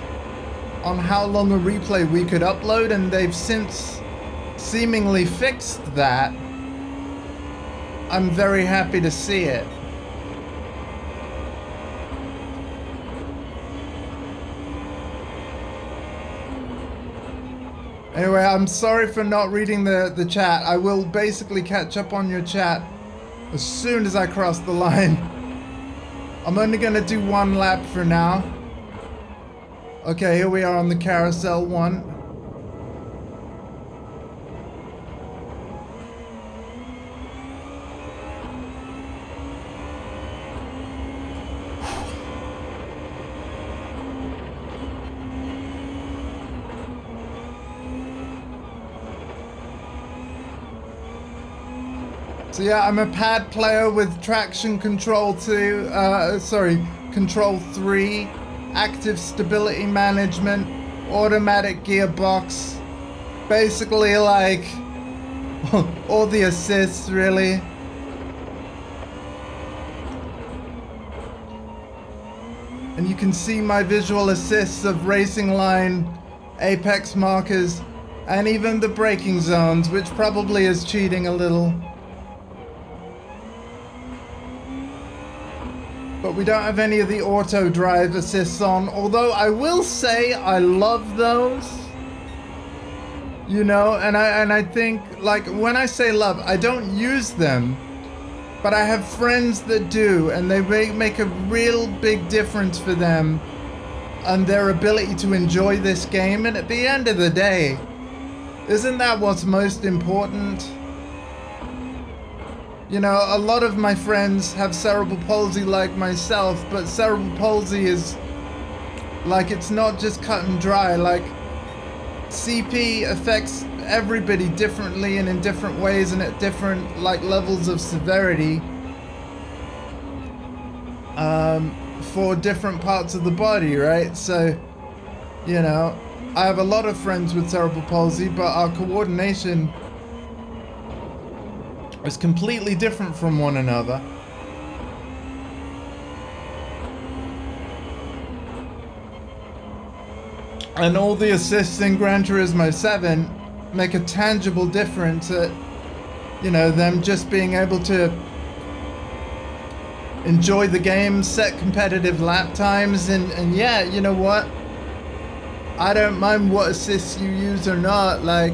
on how long a replay we could upload, and they've since seemingly fixed that. I'm very happy to see it. Anyway, I'm sorry for not reading the chat. I will basically catch up on your chat as soon as I cross the line. I'm only gonna do 1 lap for now. Okay, here we are on the carousel one. So yeah, I'm a pad player with traction control 2, control 3, active stability management, automatic gearbox, basically like all the assists really. And you can see my visual assists of racing line, apex markers, and even the braking zones, which probably is cheating a little. But we don't have any of the auto drive assists on, although I will say I love those. You know, and I think, like, when I say love, I don't use them, but I have friends that do, and they make a real big difference for them and their ability to enjoy this game. And at the end of the day, isn't that what's most important? You know, a lot of my friends have cerebral palsy like myself, but cerebral palsy is like, it's not just cut and dry. Like, CP affects everybody differently and in different ways and at different like levels of severity for different parts of the body, right? So, you know, I have a lot of friends with cerebral palsy, but our coordination is completely different from one another. And all the assists in Gran Turismo 7 make a tangible difference at, you know, them just being able to enjoy the game, set competitive lap times, and yeah, you know what? I don't mind what assists you use or not, like,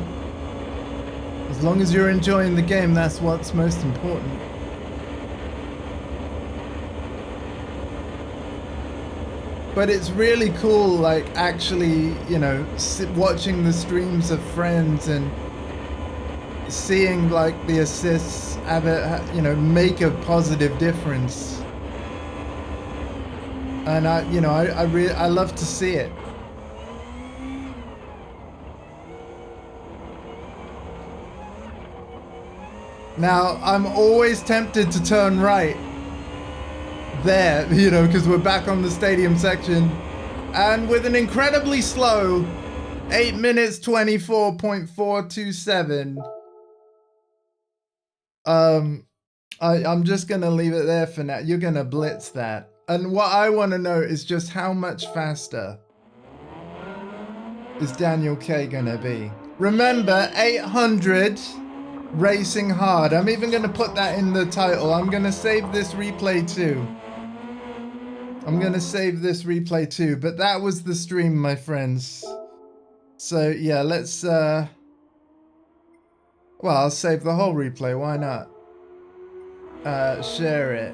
as long as you're enjoying the game, that's what's most important. But it's really cool, like, actually, you know, watching the streams of friends and seeing, like, the assists have a, you know, make a positive difference. And I love to see it. Now, I'm always tempted to turn right there, you know, because we're back on the stadium section. And with an incredibly slow 8 minutes 24.427, I'm just gonna leave it there for now. You're gonna blitz that. And what I want to know is just how much faster is Daniel K gonna be? Remember, 800 racing hard. I'm even gonna put that in the title. I'm gonna save this replay too. I'm gonna save this replay too. But that was the stream, my friends. So yeah, let's well, I'll save the whole replay, why not? Share it.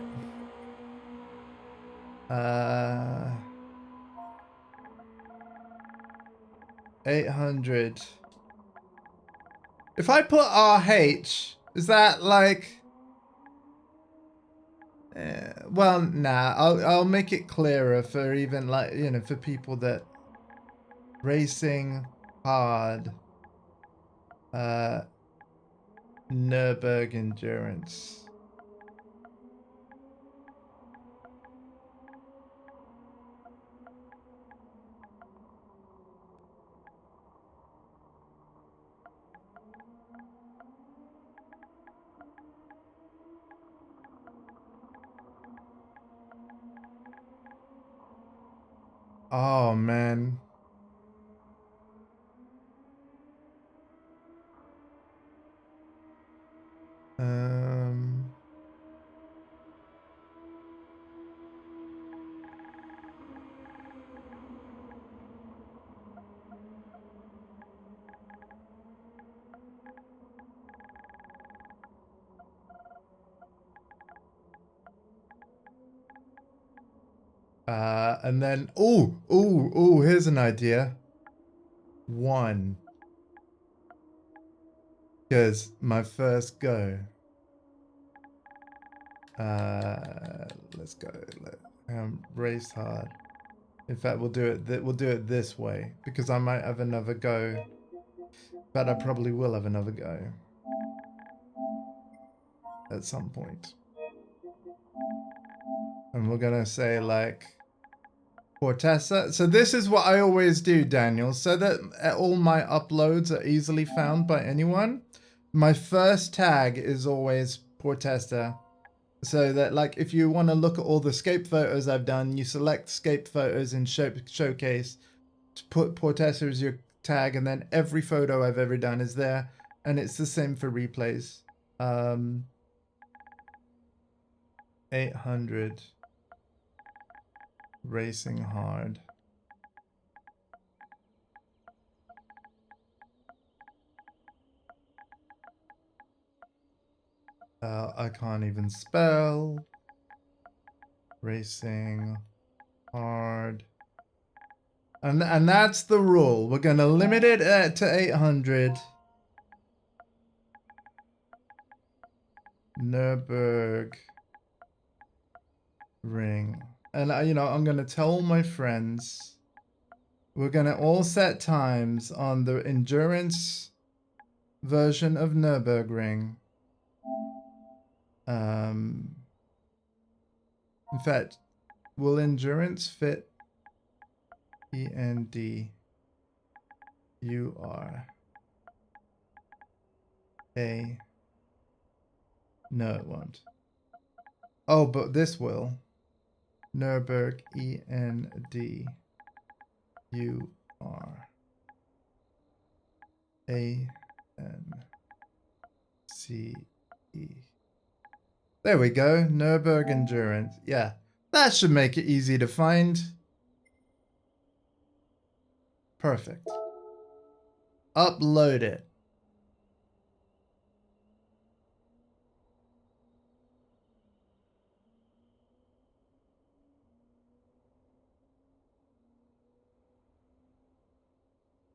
800. If I put RH, is that like, well, nah, I'll make it clearer for even, like, you know, for people that racing hard, Nürburgring endurance. Oh man. Um, And then, ooh, here's an idea. 1. Because my first go. Let's go. Race hard. In fact, we'll do it this way because I might have another go. But I probably will have another go at some point. And we're gonna say like Portessa. So this is what I always do, Daniel, so that all my uploads are easily found by anyone. My first tag is always Portessa. So that like if you want to look at all the scape photos I've done, you select scape photos in showcase, put Portessa as your tag, and then every photo I've ever done is there. And it's the same for replays. 800 racing hard. I can't even spell. Racing hard. And that's the rule. We're gonna limit it to 800. Nürburgring. And you know, I'm gonna tell all my friends. We're gonna all set times on the endurance version of Nürburgring. In fact, will endurance fit ENDUR? No, it won't. Oh, but this will. Nürburg ENDURANCE. There we go. Nürburg Endurance. Yeah, that should make it easy to find. Perfect. Upload it.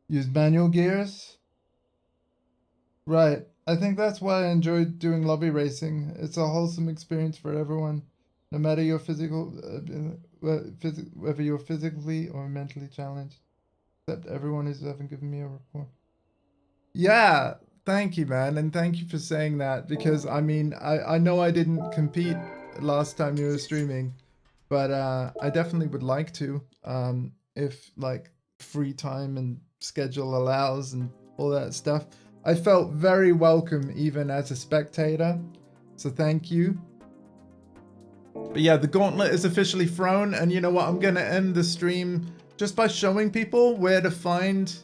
Use manual gears? Right. I think that's why I enjoyed doing lobby racing. It's a wholesome experience for everyone, no matter your whether you're physically or mentally challenged. Except everyone who's ever given me a report. Yeah, thank you, man, and thank you for saying that, because I mean, I know I didn't compete last time you were streaming, but I definitely would like to, if like free time and schedule allows and all that stuff. I felt very welcome even as a spectator, so thank you. But yeah, the gauntlet is officially thrown, and you know what? I'm gonna end the stream just by showing people where to find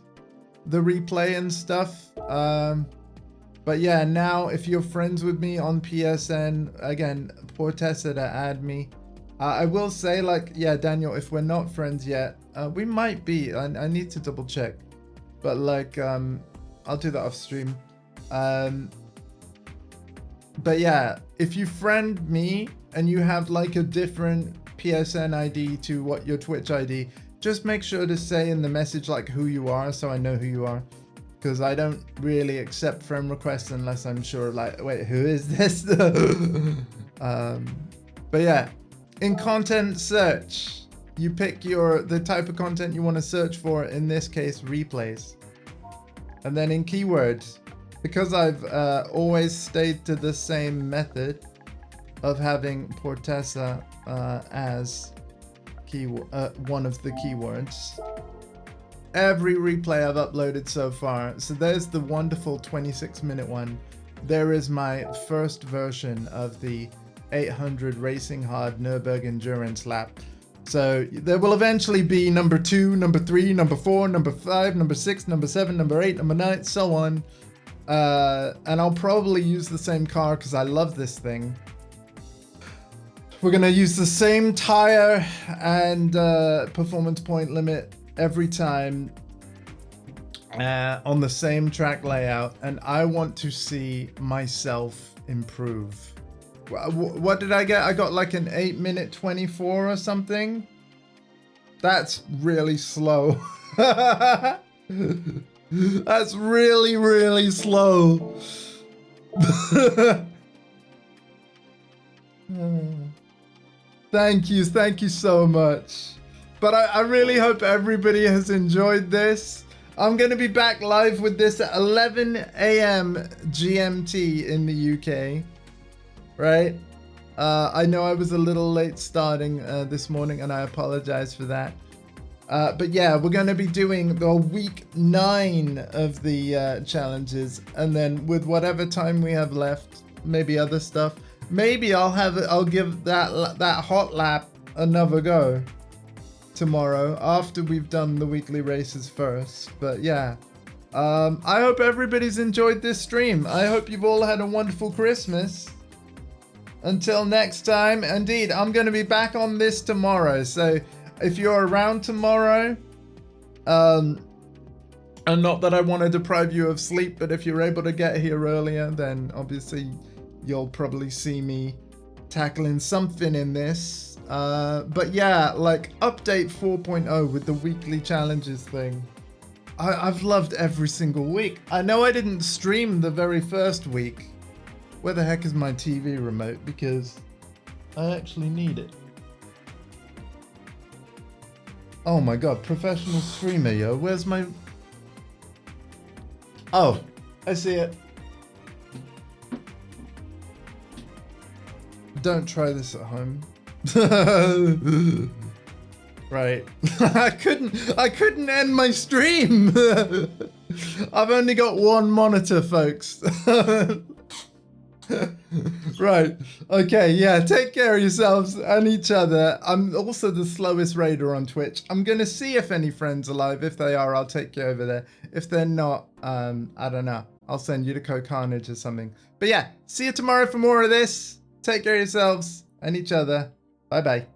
the replay and stuff. But yeah, now if you're friends with me on PSN, again, Portessa to add me. I will say, like, yeah, Daniel, if we're not friends yet, we might be. I need to double check. But like, I'll do that off stream. But yeah, if you friend me and you have like a different PSN ID to what your Twitch ID, just make sure to say in the message like who you are, so I know who you are. Because I don't really accept friend requests unless I'm sure, like, wait, who is this? But yeah, in content search, you pick the type of content you want to search for, in this case, replays. And then in keywords, because I've always stayed to the same method of having Portessa as one of the keywords. Every replay I've uploaded so far, so there's the wonderful 26-minute one. There is my first version of the 800 Racing Hard Nürburg Endurance Lap. So there will eventually be number 2, number 3, number 4, number 5, number 6, number 7, number 8, number 9, so on. And I'll probably use the same car because I love this thing. We're gonna use the same tire and performance point limit every time on the same track layout, and I want to see myself improve. What did I get? I got like an 8-minute 24 or something. That's really slow. That's really, really slow. Thank you so much. But I really hope everybody has enjoyed this. I'm going to be back live with this at 11 a.m. GMT in the UK. Right? I know I was a little late starting this morning, and I apologize for that. But yeah, we're going to be doing the week 9 of the challenges, and then with whatever time we have left, maybe other stuff. Maybe I'll give that hot lap another go tomorrow after we've done the weekly races first. But yeah, I hope everybody's enjoyed this stream. I hope you've all had a wonderful Christmas. Until next time, indeed, I'm going to be back on this tomorrow. So if you're around tomorrow, and not that I want to deprive you of sleep, but if you're able to get here earlier, then obviously you'll probably see me tackling something in this. But yeah, like update 4.0 with the weekly challenges thing. I've loved every single week. I know I didn't stream the very first week. Where the heck is my TV remote? Because I actually need it. Oh my god, professional streamer, yo. Where's my... Oh, I see it. Don't try this at home. Right. I couldn't end my stream. I've only got one monitor, folks. Right. Okay, yeah, take care of yourselves and each other. I'm also the slowest raider on Twitch. I'm gonna see if any friends are live. If they are, I'll take you over there. If they're not, I don't know. I'll send you to Co-Carnage or something. But yeah, see you tomorrow for more of this. Take care of yourselves and each other. Bye bye.